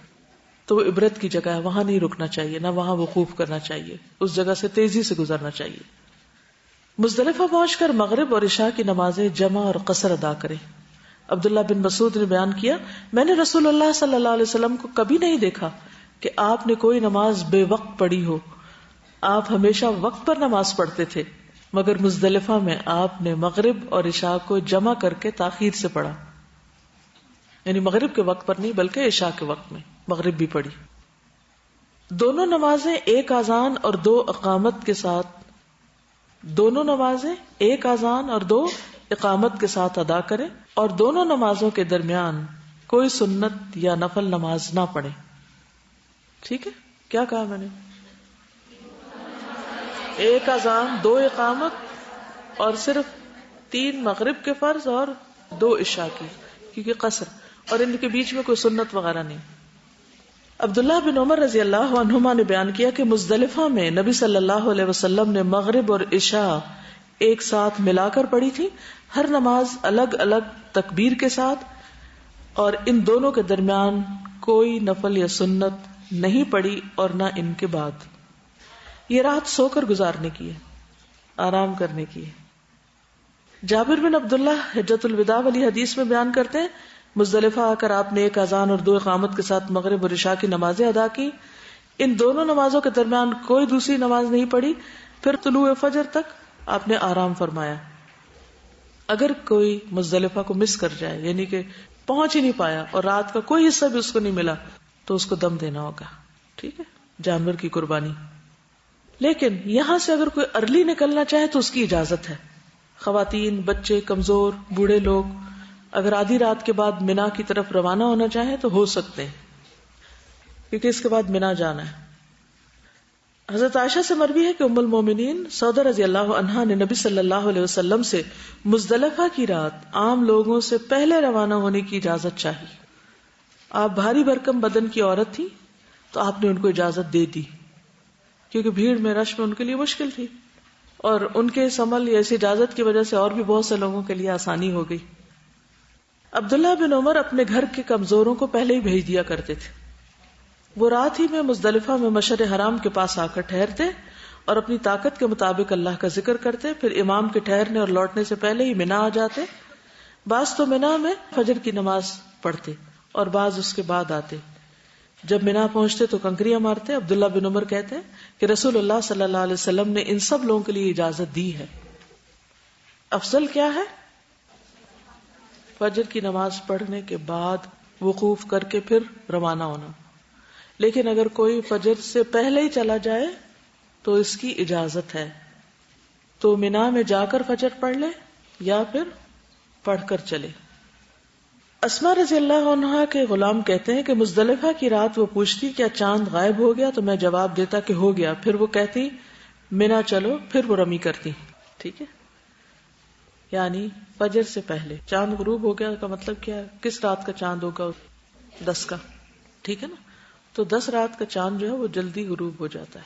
تو وہ عبرت کی جگہ ہے، وہاں نہیں رکنا چاہیے، نہ وہاں وقوف کرنا چاہیے، اس جگہ سے تیزی سے گزرنا چاہیے. مزدلفہ پہنچ کر مغرب اور عشاء کی نمازیں جمع اور قصر ادا کریں. عبداللہ بن مسعود نے بیان کیا میں نے رسول اللہ صلی اللہ علیہ وسلم کو کبھی نہیں دیکھا کہ آپ نے کوئی نماز بے وقت پڑھی ہو. آپ ہمیشہ وقت پر نماز پڑھتے تھے، مگر مزدلفہ میں آپ نے مغرب اور عشاء کو جمع کر کے تاخیر سے پڑھا. یعنی مغرب کے وقت پر نہیں بلکہ عشاء کے وقت میں مغرب بھی پڑھی. دونوں نمازیں ایک اذان اور 2 اقامت کے ساتھ، دونوں نمازیں ایک اذان اور 2 اقامت کے ساتھ ادا کریں اور دونوں نمازوں کے درمیان کوئی سنت یا نفل نماز نہ پڑھیں. ٹھیک ہے، کیا کہا میں نے؟ ایک اذان، 2 اقامت اور صرف 3 مغرب کے فرض اور 2 عشاء کی، کیونکہ قصر، اور ان کے بیچ میں کوئی سنت وغیرہ نہیں. عبداللہ بن عمر رضی اللہ عنہما نے بیان کیا کہ مزدلفہ میں نبی صلی اللہ علیہ وسلم نے مغرب اور عشاء ایک ساتھ ملا کر پڑھی تھی، ہر نماز الگ الگ تکبیر کے ساتھ، اور ان دونوں کے درمیان کوئی نفل یا سنت نہیں پڑھی اور نہ ان کے بعد. یہ رات سو کر گزارنے کی ہے، آرام کرنے کی ہے. جابر بن عبداللہ حجۃ الوداع والی حدیث میں بیان کرتے ہیں مزدلفہ آ کر آپ نے ایک اذان اور 2 اقامت کے ساتھ مغرب اور عشاء کی نمازیں ادا کی. ان دونوں نمازوں کے درمیان کوئی دوسری نماز نہیں پڑھی. پھر طلوع فجر تک آپ نے آرام فرمایا. اگر کوئی مزدلفہ کو مس کر جائے، یعنی کہ پہنچ ہی نہیں پایا اور رات کا کوئی حصہ بھی اس کو نہیں ملا، تو اس کو دم دینا ہوگا. ٹھیک ہے، جانور کی قربانی. لیکن یہاں سے اگر کوئی ارلی نکلنا چاہے تو اس کی اجازت ہے. خواتین، بچے، کمزور، بوڑھے لوگ اگر آدھی رات کے بعد منا کی طرف روانہ ہونا چاہیں تو ہو سکتے ہیں، کیونکہ اس کے بعد منا جانا ہے. حضرت عائشہ سے مروی ہے کہ ام المومنین سعودہ رضی اللہ عنہا نے نبی صلی اللہ علیہ وسلم سے مزدلفہ کی رات عام لوگوں سے پہلے روانہ ہونے کی اجازت چاہی. آپ بھاری بھرکم بدن کی عورت تھی تو آپ نے ان کو اجازت دے دی، کیونکہ بھیڑ میں، رش میں ان کے لیے مشکل تھی، اور ان کے اس عمل یا اس اجازت کی وجہ سے اور بھی بہت سے لوگوں کے لیے آسانی ہو گئی. عبداللہ بن عمر اپنے گھر کے کمزوروں کو پہلے ہی بھیج دیا کرتے تھے. وہ رات ہی میں مزدلفہ میں مشعر حرام کے پاس آ کر ٹھہرتے اور اپنی طاقت کے مطابق اللہ کا ذکر کرتے. پھر امام کے ٹھہرنے اور لوٹنے سے پہلے ہی منا آ جاتے. بعض تو منا میں فجر کی نماز پڑھتے اور بعض اس کے بعد آتے. جب مینا پہنچتے تو کنکریاں مارتے. عبداللہ بن عمر کہتے ہیں کہ رسول اللہ صلی اللہ علیہ وسلم نے ان سب لوگوں کے لیے اجازت دی ہے. افضل کیا ہے؟ فجر کی نماز پڑھنے کے بعد وقوف کر کے پھر روانہ ہونا. لیکن اگر کوئی فجر سے پہلے ہی چلا جائے تو اس کی اجازت ہے. تو مینا میں جا کر فجر پڑھ لے یا پھر پڑھ کر چلے. اسماء رضی اللہ عنہا کے غلام کہتے ہیں کہ مزدلفہ کی رات وہ پوچھتی کیا چاند غائب ہو گیا، تو میں جواب دیتا کہ ہو گیا. پھر وہ کہتی مینا چلو، پھر وہ رمی کرتی. ٹھیک ہے، یعنی فجر سے پہلے چاند غروب ہو گیا کا مطلب کیا ہے؟ کس رات کا چاند ہوگا؟ 10 کا. ٹھیک ہے نا، تو 10 رات کا چاند جو ہے وہ جلدی غروب ہو جاتا ہے.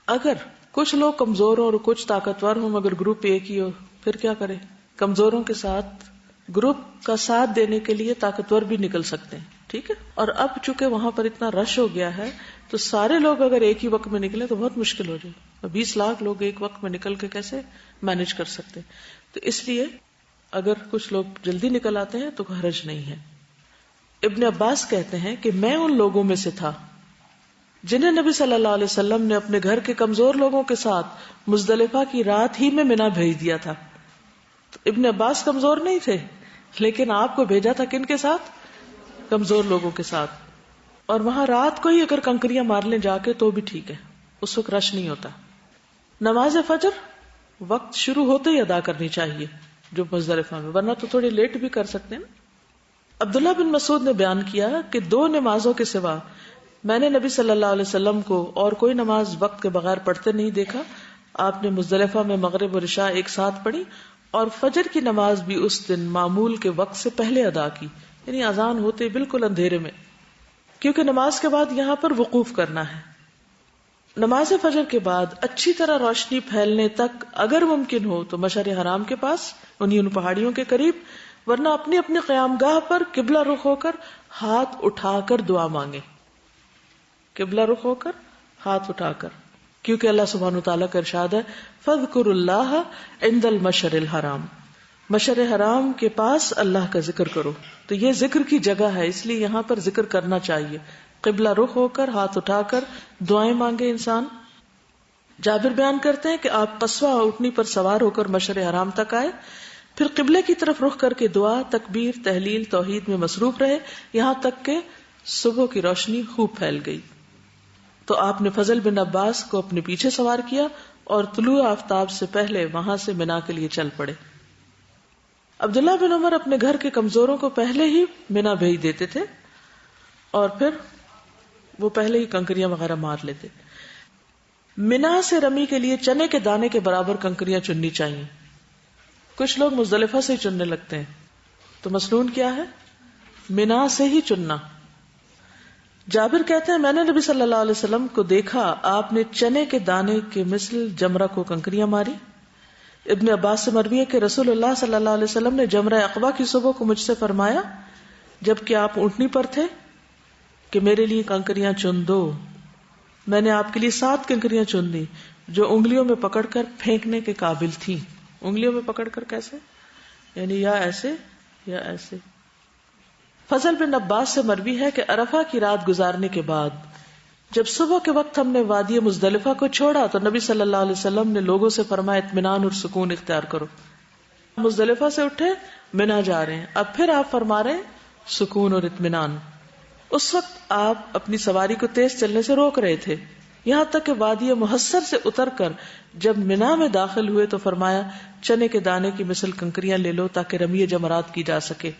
اگر کچھ لوگ کمزور ہوں اور کچھ طاقتور ہوں مگر گروپ ایک ہی ہو، پھر کیا کرے؟ کمزوروں کے ساتھ گروپ کا ساتھ دینے کے لیے طاقتور بھی نکل سکتے ہیں. ٹھیک ہے، اور اب چونکہ وہاں پر اتنا رش ہو گیا ہے تو سارے لوگ اگر ایک ہی وقت میں نکلے تو بہت مشکل ہو جائے. 20 لاکھ لوگ ایک وقت میں نکل کے کیسے مینج کر سکتے؟ تو اس لیے اگر کچھ لوگ جلدی نکل آتے ہیں تو حرج نہیں ہے. ابن عباس کہتے ہیں کہ میں ان لوگوں میں سے تھا جنہیں نبی صلی اللہ علیہ وسلم نے اپنے گھر کے کمزور لوگوں کے ساتھ مزدلفہ کی رات ہی میں مینا بھیج دیا تھا. تو ابن عباس کمزور نہیں تھے، لیکن آپ کو بھیجا تھا کن کے ساتھ؟ کمزور لوگوں کے ساتھ. اور وہاں رات کو ہی اگر کنکریاں مار لیں جا کے تو بھی ٹھیک ہے، اس وقت رش نہیں ہوتا. نماز فجر وقت شروع ہوتے ہی ادا کرنی چاہیے جو مزدلفہ میں، ورنہ تو تھوڑی لیٹ بھی کر سکتے ہیں. عبداللہ بن مسعود نے بیان کیا کہ 2 نمازوں کے سوا میں نے نبی صلی اللہ علیہ وسلم کو اور کوئی نماز وقت کے بغیر پڑھتے نہیں دیکھا. آپ نے مزدلفہ میں مغرب اور عشاء ایک ساتھ پڑھی اور فجر کی نماز بھی اس دن معمول کے وقت سے پہلے ادا کی، یعنی اذان ہوتے بالکل اندھیرے میں، کیونکہ نماز کے بعد یہاں پر وقوف کرنا ہے. نماز فجر کے بعد اچھی طرح روشنی پھیلنے تک اگر ممکن ہو تو مشعر حرام کے پاس ان پہاڑیوں کے قریب، ورنہ اپنی اپنی قیام گاہ پر قبلہ رخ ہو کر ہاتھ اٹھا کر دعا مانگے. قبلہ رخ ہو کر ہاتھ اٹھا کر، کیونکہ اللہ سبحانہ وتعالیٰ کا ارشاد ہے فَاذْكُرُوا اللَّهَ عِنْدَ الْمَشْعَرِ الْحَرَامِ، مشعر حرام کے پاس اللہ کا ذکر کرو. تو یہ ذکر کی جگہ ہے، اس لیے یہاں پر ذکر کرنا چاہیے. قبلہ رخ ہو کر ہاتھ اٹھا کر دعائیں مانگے انسان. جابر بیان کرتے ہیں کہ آپ قصوہ اونٹنی پر سوار ہو کر مشعر حرام تک آئے، پھر قبلے کی طرف رخ کر کے دعا، تکبیر، تحلیل، توحید میں مصروف رہے یہاں تک کہ صبح کی روشنی خوب پھیل گئی. تو آپ نے فضل بن عباس کو اپنے پیچھے سوار کیا اور طلوع آفتاب سے پہلے وہاں سے مینا کے لیے چل پڑے. عبداللہ بن عمر اپنے گھر کے کمزوروں کو پہلے ہی مینا بھیج دیتے تھے اور پھر وہ پہلے ہی کنکریاں وغیرہ مار لیتے. مینا سے رمی کے لیے چنے کے دانے کے برابر کنکریاں چننی چاہیے. کچھ لوگ مزدلفہ سے ہی چننے لگتے ہیں، تو مسنون کیا ہے؟ مینا سے ہی چننا. جابر کہتے ہیں میں نے نبی صلی اللہ علیہ وسلم کو دیکھا، آپ نے چنے کے دانے کے مثل جمرہ کو کنکریاں ماری. ابن عباس سے مروی ہے کہ رسول اللہ صلی اللہ علیہ وسلم نے جمرہ عقبہ کی صبح کو مجھ سے فرمایا جبکہ آپ اونٹنی پر تھے کہ میرے لیے کنکریاں چن دو. میں نے آپ کے لیے 7 کنکریاں چن دی جو انگلیوں میں پکڑ کر پھینکنے کے قابل تھیں. انگلیوں میں پکڑ کر کیسے؟ یعنی یا ایسے یا ایسے. فضل بن عباس سے مروی ہے کہ عرفہ کی رات گزارنے کے بعد جب صبح کے وقت ہم نے وادی مزدلفہ کو چھوڑا تو نبی صلی اللہ علیہ وسلم نے لوگوں سے فرمایا اطمینان اور سکون اختیار کرو. مزدلفہ سے اٹھے مینا جا رہے ہیں، اب پھر آپ فرما رہے ہیں سکون اور اطمینان. اس وقت آپ اپنی سواری کو تیز چلنے سے روک رہے تھے یہاں تک کہ وادی محصر سے اتر کر جب مینا میں داخل ہوئے تو فرمایا چنے کے دانے کی مثل کنکریاں لے لو تاکہ رمی جمرات کی جا سکے.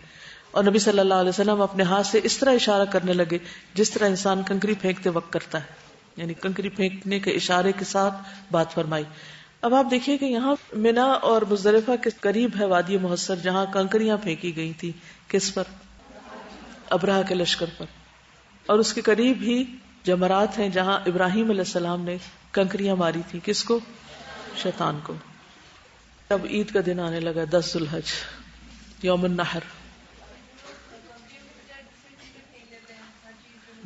اور نبی صلی اللہ علیہ وسلم اپنے ہاتھ سے اس طرح اشارہ کرنے لگے جس طرح انسان کنکری پھینکتے وقت کرتا ہے، یعنی کنکری پھینکنے کے اشارے کے ساتھ بات فرمائی. اب آپ دیکھیے کہ یہاں مینا اور مزدلفہ کے قریب ہے وادی محصر جہاں کنکریاں پھینکی گئی تھی. کس پر؟ ابرہہ کے لشکر پر. اور اس کے قریب ہی جمرات ہیں جہاں ابراہیم علیہ السلام نے کنکریاں ماری تھی. کس کو؟ شیطان کو. اب عید کا دن آنے لگا، 10 ذو الحج، یوم النحر.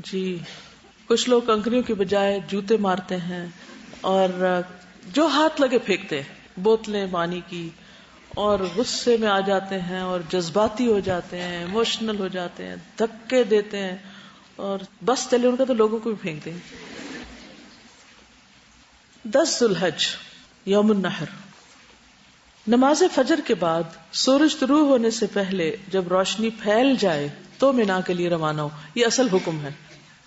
جی کچھ لوگ کنکریوں کی بجائے جوتے مارتے ہیں اور جو ہاتھ لگے پھینکتے ہیں، بوتلیں پانی کی، اور غصے میں آ جاتے ہیں اور جذباتی ہو جاتے ہیں، ایموشنل ہو جاتے ہیں، دھکے دیتے ہیں اور بس چلے ان کا تو لوگوں کو بھی پھینک دیں گے. 10 ذو الحج یوم النحر. نماز فجر کے بعد سورج طلوع ہونے سے پہلے جب روشنی پھیل جائے تو مینا کے لیے روانہ ہو. یہ اصل حکم ہے،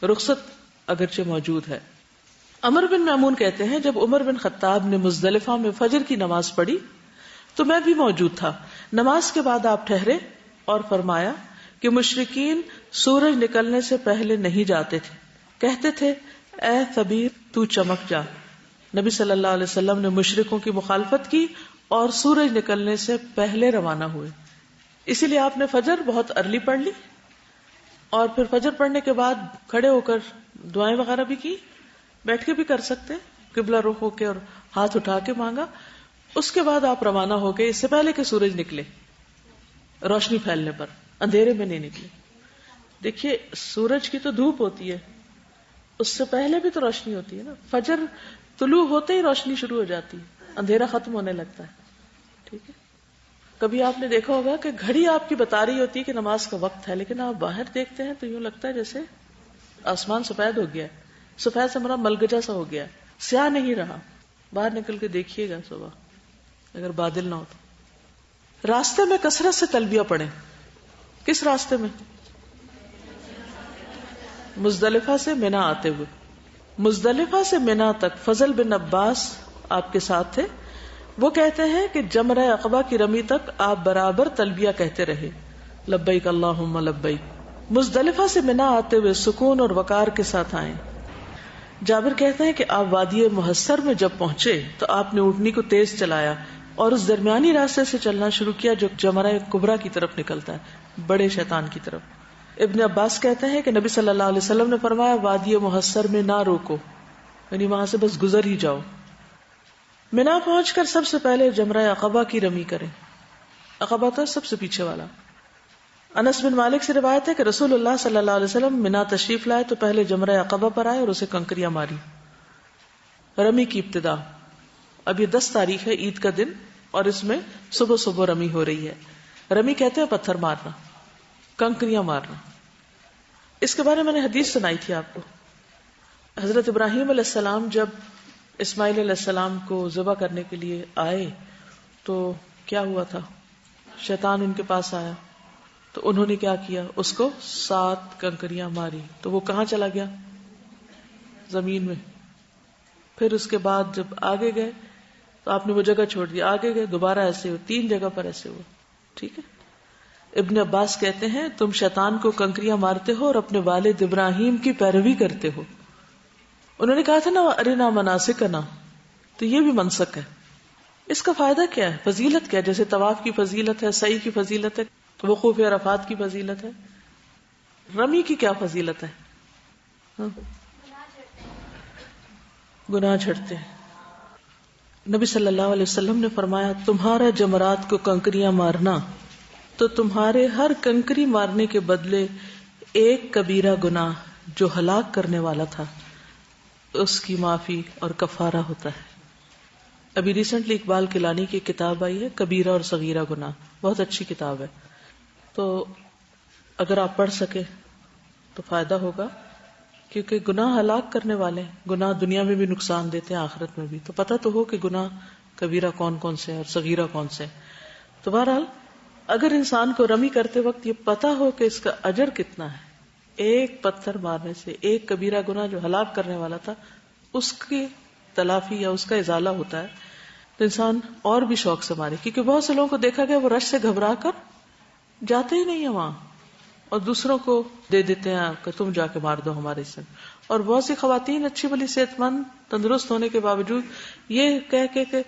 رخصت اگرچہ موجود ہے. عمر بن میمون کہتے ہیں جب عمر بن خطاب نے مزدلفہ میں فجر کی نماز پڑھی تو میں بھی موجود تھا. نماز کے بعد آپ ٹھہرے اور فرمایا کہ مشرکین سورج نکلنے سے پہلے نہیں جاتے تھے، کہتے تھے اے ثبیر تو چمک جا. نبی صلی اللہ علیہ وسلم نے مشرکوں کی مخالفت کی اور سورج نکلنے سے پہلے روانہ ہوئے. اسی لیے آپ نے فجر بہت ارلی پڑھ لی اور پھر فجر پڑھنے کے بعد کھڑے ہو کر دعائیں وغیرہ بھی کی، بیٹھ کے بھی کر سکتے، قبلہ رخ ہو کے اور ہاتھ اٹھا کے مانگا. اس کے بعد آپ روانہ ہو گئے اس سے پہلے کہ سورج نکلے، روشنی پھیلنے پر، اندھیرے میں نہیں نکلے. دیکھیے سورج کی تو دھوپ ہوتی ہے، اس سے پہلے بھی تو روشنی ہوتی ہے نا. فجر طلوع ہوتے ہی روشنی شروع ہو جاتی ہے، اندھیرا ختم ہونے لگتا ہے. ٹھیک ہے. کبھی آپ نے دیکھا ہوگا کہ گھڑی آپ کی بتا رہی ہوتی ہے کہ نماز کا وقت ہے، لیکن آپ باہر دیکھتے ہیں تو یوں لگتا ہے جیسے آسمان سفید ہو گیا ہے. سفید سے مراد ملگجا سا ہو گیا ہے، سیاہ نہیں رہا. باہر نکل کے دیکھیے گا صبح اگر بادل نہ ہو تو. راستے میں کثرت سے تلبیہ پڑھیں. کس راستے میں؟ مزدلفہ سے مینا آتے ہوئے. مزدلفہ سے مینا تک فضل بن عباس آپ کے ساتھ تھے. وہ کہتے ہیں کہ جمرہ عقبہ کی رمی تک آپ برابر تلبیہ کہتے رہے، لبیک اللہم لبیک. مزدلفہ سے مینا آتے ہوئے سکون اور وقار کے ساتھ آئیں. جابر کہتے ہیں کہ آپ وادی محصر میں جب پہنچے تو آپ نے اونٹنی کو تیز چلایا اور اس درمیانی راستے سے چلنا شروع کیا جو جمرہ کبریٰ کی طرف نکلتا ہے، بڑے شیطان کی طرف. ابن عباس کہتے ہیں کہ نبی صلی اللہ علیہ وسلم نے فرمایا وادی محصر میں نہ روکو، یعنی وہاں سے بس گزر ہی جاؤ. مینا پہنچ کر سب سے پہلے جمرہ عقبہ کی رمی کریں. عقبہ تو سب سے پیچھے والا. انس بن مالک سے روایت ہے کہ رسول اللہ صلی اللہ علیہ وسلم مینا تشریف لائے تو پہلے جمرہ عقبہ پر آئے اور اسے کنکریاں ماری. رمی کی ابتدا، اب یہ 10 تاریخ ہے، عید کا دن، اور اس میں صبح صبح رمی ہو رہی ہے. رمی کہتے ہیں پتھر مارنا، کنکریاں مارنا. اس کے بارے میں نے حدیث سنائی تھی آپ کو. حضرت ابراہیم علیہ السلام جب اسماعیل علیہ السلام کو ذبح کرنے کے لیے آئے تو کیا ہوا تھا؟ شیطان ان کے پاس آیا تو انہوں نے کیا کیا؟ اس کو 7 کنکریاں ماری تو وہ کہاں چلا گیا؟ زمین میں. پھر اس کے بعد جب آگے گئے تو آپ نے وہ جگہ چھوڑ دی، آگے گئے دوبارہ ایسے ہو، 3 جگہ پر ایسے ہوا. ٹھیک ہے. ابن عباس کہتے ہیں تم شیطان کو کنکریاں مارتے ہو اور اپنے والد ابراہیم کی پیروی کرتے ہو. انہوں نے کہا تھا نا ارنا مناسکنا، تو یہ بھی منسک ہے. اس کا فائدہ کیا ہے؟ فضیلت کیا ہے؟ جیسے طواف کی فضیلت ہے، سعی کی فضیلت ہے، وقوف عرفات کی فضیلت ہے. رمی کی کیا فضیلت ہے؟ گناہ جھڑتے ہیں. نبی صلی اللہ علیہ وسلم نے فرمایا تمہارا جمرات کو کنکریاں مارنا تو تمہارے ہر کنکری مارنے کے بدلے ایک کبیرہ گناہ جو ہلاک کرنے والا تھا اس کی معافی اور کفارہ ہوتا ہے. ابھی ریسنٹلی اقبال کلانی کی کتاب آئی ہے کبیرہ اور صغیرہ گناہ، بہت اچھی کتاب ہے. تو اگر آپ پڑھ سکے تو فائدہ ہوگا، کیونکہ گناہ ہلاک کرنے والے، گناہ دنیا میں بھی نقصان دیتے ہیں آخرت میں بھی. تو پتہ تو ہو کہ گناہ کبیرہ کون کون سے اور صغیرہ کون سے. تو بہرحال اگر انسان کو رمی کرتے وقت یہ پتہ ہو کہ اس کا اجر کتنا ہے، ایک پتھر مارنے سے ایک کبیرہ گناہ جو ہلاک کرنے والا تھا اس کی تلافی یا اس کا ازالہ ہوتا ہے، تو انسان اور بھی شوق سے مارے. کیونکہ بہت سے لوگوں کو دیکھا گیا وہ رش سے گھبرا کر جاتے ہی نہیں ہیں وہاں اور دوسروں کو دے دیتے ہیں کہ تم جا کے مار دو ہمارے سے. اور بہت سی خواتین اچھی بھلی صحت مند تندرست ہونے کے باوجود یہ کہہ کے کہ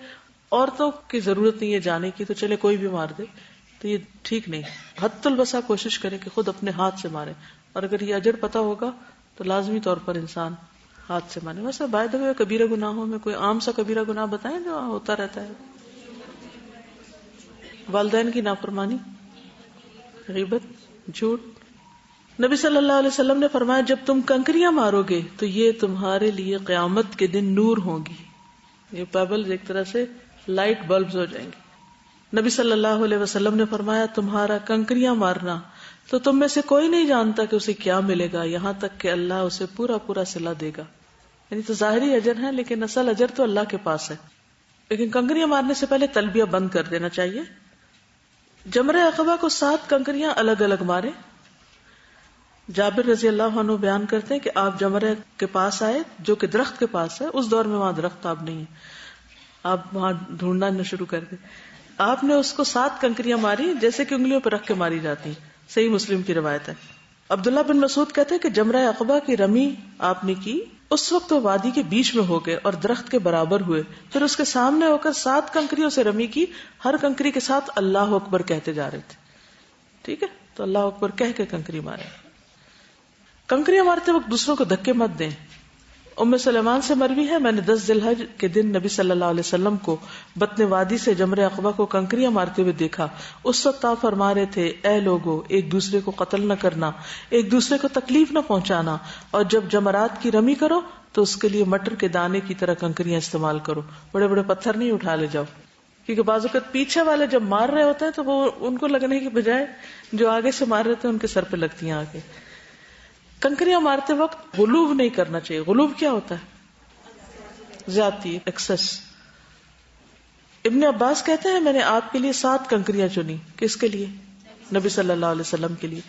عورتوں کی ضرورت نہیں ہے جانے کی تو چلے کوئی بھی مار دے، تو یہ ٹھیک نہیں. حد البسا کوشش کریں کہ خود اپنے ہاتھ سے ماریں، اور اگر یہ اجر پتہ ہوگا تو لازمی طور پر انسان ہاتھ سے مارے. ویسے بائی دا وے کبیرہ گناہوں میں کوئی عام سا کبیرہ گناہ بتائیں جو ہوتا رہتا ہے؟ والدین کی نافرمانی، غیبت، جھوٹ. نبی صلی اللہ علیہ وسلم نے فرمایا جب تم کنکریاں مارو گے تو یہ تمہارے لیے قیامت کے دن نور ہوں گی. یہ پیبلز ایک طرح سے لائٹ بلبز ہو جائیں گے. نبی صلی اللہ علیہ وسلم نے فرمایا تمہارا کنکریاں مارنا تو تم میں سے کوئی نہیں جانتا کہ اسے کیا ملے گا یہاں تک کہ اللہ اسے پورا پورا صلہ دے گا. یعنی تو ظاہری اجر ہے لیکن اصل اجر تو اللہ کے پاس ہے. لیکن کنکریاں مارنے سے پہلے تلبیہ بند کر دینا چاہیے. جمرہ عقبہ کو 7 کنکریاں الگ الگ مارے. جابر رضی اللہ عنہ بیان کرتے ہیں کہ آپ جمرہ کے پاس آئے جو کہ درخت کے پاس ہے. اس دور میں وہاں درخت اب نہیں ہے, آپ وہاں ڈھونڈنا نہ شروع کر دیں. آپ نے اس کو 7 کنکریاں ماری جیسے کہ انگلیوں پہ رکھ کے ماری جاتی ہیں. صحیح مسلم کی روایت ہے. عبداللہ بن مسعود کہتے ہیں کہ جمرہ عقبہ کی رمی آپ نے کی, اس وقت وہ وادی کے بیچ میں ہو گئے اور درخت کے برابر ہوئے. پھر اس کے سامنے ہو کر 7 کنکریوں سے رمی کی, ہر کنکری کے ساتھ اللہ اکبر کہتے جا رہے تھے. ٹھیک ہے, تو اللہ اکبر کہہ کے کنکری مارے. کنکریاں مارتے وقت دوسروں کو دھکے مت دیں. ام سلیمان سے مروی ہے, میں نے 10 ذی الحج کے دن نبی صلی اللہ علیہ وسلم کو بطن وادی سے جمرہ عقبہ کو کنکریاں مارتے ہوئے دیکھا. اس وقت آپ فرما رہے تھے, اے لوگو, ایک دوسرے کو قتل نہ کرنا, ایک دوسرے کو تکلیف نہ پہنچانا, اور جب جمرات کی رمی کرو تو اس کے لیے مٹر کے دانے کی طرح کنکریاں استعمال کرو. بڑے بڑے پتھر نہیں اٹھا لے جاؤ, کیونکہ بعض اوقات پیچھے والے جب مار رہے ہوتے ہیں تو وہ ان کو لگنے کی بجائے جو آگے سے مار رہے تھے ان کے سر پہ لگتی ہیں آگے. کنکریاں مارتے وقت غلوب نہیں کرنا چاہیے. غلوب کیا ہوتا ہے؟ زیادتی, ایکسس. ابن عباس کہتے ہیں میں نے آپ کے لیے 7 کنکریاں چنی. کس کے لیے؟ نبی صلی اللہ علیہ وسلم کے لیے.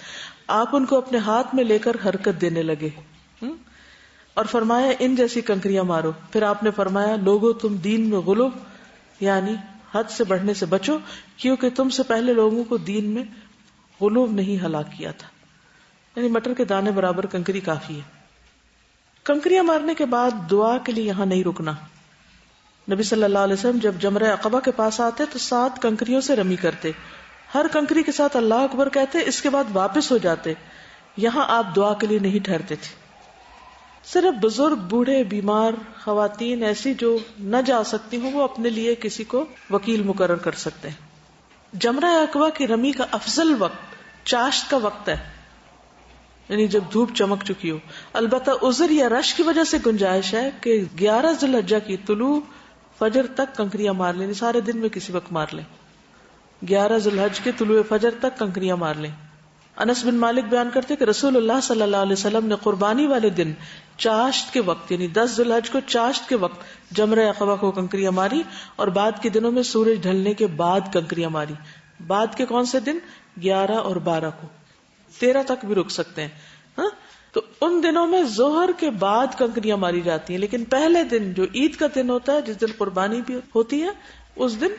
آپ ان کو اپنے ہاتھ میں لے کر حرکت دینے لگے اور فرمایا ان جیسی کنکریاں مارو. پھر آپ نے فرمایا لوگو تم دین میں غلوب یعنی حد سے بڑھنے سے بچو, کیونکہ تم سے پہلے لوگوں کو دین میں غلوب نہیں ہلاک کیا تھا. یعنی مٹر کے دانے برابر کنکری کافی ہے. کنکریاں مارنے کے بعد دعا کے لیے یہاں نہیں رکنا. نبی صلی اللہ علیہ وسلم جب جمرہ عقبہ کے پاس آتے تو 7 کنکریوں سے رمی کرتے, ہر کنکری کے ساتھ اللہ اکبر کہتے, اس کے بعد واپس ہو جاتے. یہاں آپ دعا کے لیے نہیں ٹھہرتے تھے. صرف بزرگ, بوڑھے, بیمار, خواتین ایسی جو نہ جا سکتی ہوں وہ اپنے لیے کسی کو وکیل مقرر کر سکتے ہیں. جمرہ عقبہ کی رمی کا افضل وقت چاشت کا وقت ہے, یعنی جب دھوپ چمک چکی ہو. البتہ عذر یا رش کی وجہ سے گنجائش ہے کہ 11 ذی الحجہ کی طلوع فجر تک کنکریاں مار لیں. سارے دن میں کسی وقت مار لیں. 11 ذی الحجہ کے طلوع فجر تک کنکریاں مار لیں. انس بن مالک بیان کرتے کہ رسول اللہ صلی اللہ علیہ وسلم نے قربانی والے دن چاشت کے وقت یعنی 10 ذی الحجہ کو چاشت کے وقت جمرہ عقبہ کو کنکریاں ماری, اور بعد کے دنوں میں سورج ڈھلنے کے بعد کنکریاں ماری. بعد کے کون سے دن؟ 11 اور 12 کو. 13 تک بھی رک سکتے ہیں. ہاں تو ان دنوں میں ظہر کے بعد کنکریاں ماری جاتی ہیں, لیکن پہلے دن جو عید کا دن ہوتا ہے جس دن قربانی بھی ہوتی ہے اس دن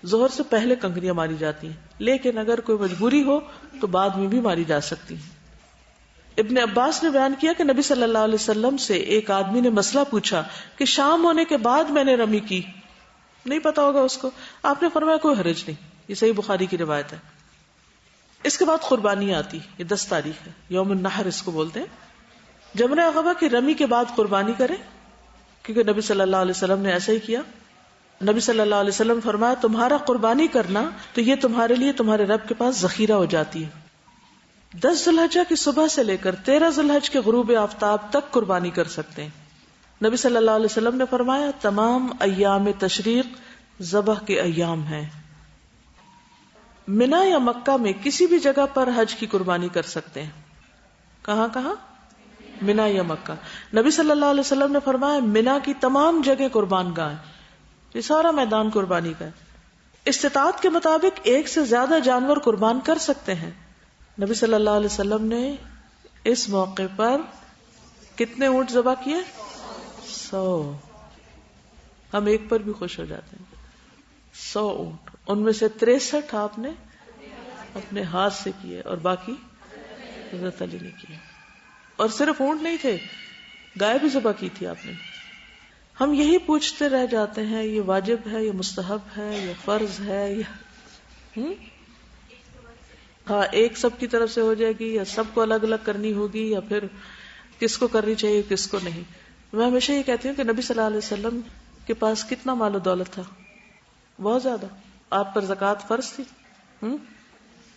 ظہر سے پہلے کنکریاں ماری جاتی ہیں. لیکن اگر کوئی مجبوری ہو تو بعد میں بھی ماری جا سکتی ہیں. ابن عباس نے بیان کیا کہ نبی صلی اللہ علیہ وسلم سے ایک آدمی نے مسئلہ پوچھا کہ شام ہونے کے بعد میں نے رمی کی, نہیں پتا ہوگا اس کو. آپ نے فرمایا کوئی حرج نہیں. یہ صحیح بخاری کی روایت ہے. اس کے بعد قربانی آتی, یہ 10 تاریخ ہے, یوم النحر اس کو بولتے ہیں. جمرہ عقبہ کی رمی کے بعد قربانی کریں, کیونکہ نبی صلی اللہ علیہ وسلم نے ایسا ہی کیا. نبی صلی اللہ علیہ وسلم فرمایا تمہارا قربانی کرنا تو یہ تمہارے لیے تمہارے رب کے پاس ذخیرہ ہو جاتی ہے. 10 ذی الحجہ کی صبح سے لے کر 13 ذی الحجہ کے غروب آفتاب تک قربانی کر سکتے ہیں. نبی صلی اللہ علیہ وسلم نے فرمایا تمام ایام تشریق ذبح کے ایام ہیں. منا یا مکہ میں کسی بھی جگہ پر حج کی قربانی کر سکتے ہیں. کہاں کہاں؟ منا یا مکہ. نبی صلی اللہ علیہ وسلم نے فرمایا منا کی تمام جگہ قربان گاہ, یہ سارا میدان قربانی کا ہے. استطاعت کے مطابق 1 سے زیادہ جانور قربان کر سکتے ہیں. نبی صلی اللہ علیہ وسلم نے اس موقع پر کتنے اونٹ ذبح کیے؟ 100. ہم ایک پر بھی خوش ہو جاتے ہیں. 100 اونٹ, ان میں سے 63 آپ نے اپنے ہاتھ سے کیے اور باقی حضرت علی نے کیے. اور صرف اونٹ نہیں تھے, گائے بھی ذبح کی تھی آپ نے. ہم یہی پوچھتے رہ جاتے ہیں یہ واجب ہے, یہ مستحب ہے, یہ فرض ہے, یا ہاں ایک سب کی طرف سے ہو جائے گی, یا سب کو الگ الگ کرنی ہوگی, یا پھر کس کو کرنی چاہیے کس کو نہیں. میں ہمیشہ یہ کہتی ہوں کہ نبی صلی اللہ علیہ وسلم کے پاس کتنا مال و دولت تھا, بہت زیادہ. آپ پر زکوٰۃ فرض تھی,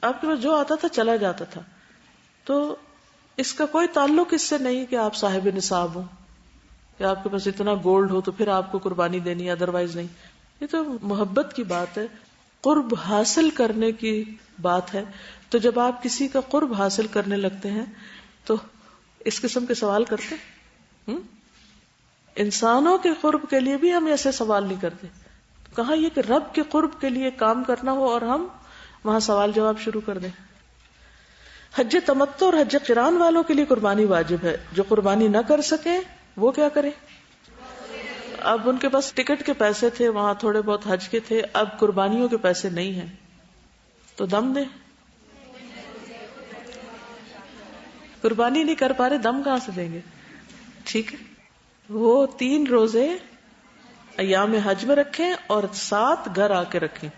آپ کے پاس جو آتا تھا چلا جاتا تھا. تو اس کا کوئی تعلق اس سے نہیں کہ آپ صاحب نصاب ہوں, کہ آپ کے پاس اتنا گولڈ ہو تو پھر آپ کو قربانی دینی, ادروائز نہیں. یہ تو محبت کی بات ہے. قرب حاصل کرنے کی بات ہے، تو جب آپ کسی کا قرب حاصل کرنے لگتے ہیں تو اس قسم کے سوال کرتے ہیں؟ انسانوں کے قرب کے لیے بھی ہم ایسے سوال نہیں کرتے، کہاں یہ کہ رب کے قرب کے لیے کام کرنا ہو اور ہم وہاں سوال جواب شروع کر دیں. حج تمتع اور حج قران والوں کے لیے قربانی واجب ہے. جو قربانی نہ کر سکے وہ کیا کرے؟ اب ان کے پاس ٹکٹ کے پیسے تھے، وہاں تھوڑے بہت حج کے تھے، اب قربانیوں کے پیسے نہیں ہیں تو دم دے. قربانی نہیں کر پا رہے، دم کہاں سے دیں گے؟ ٹھیک ہے، وہ 3 روزے ایام حج میں رکھیں اور 7 گھر آ کے رکھیں.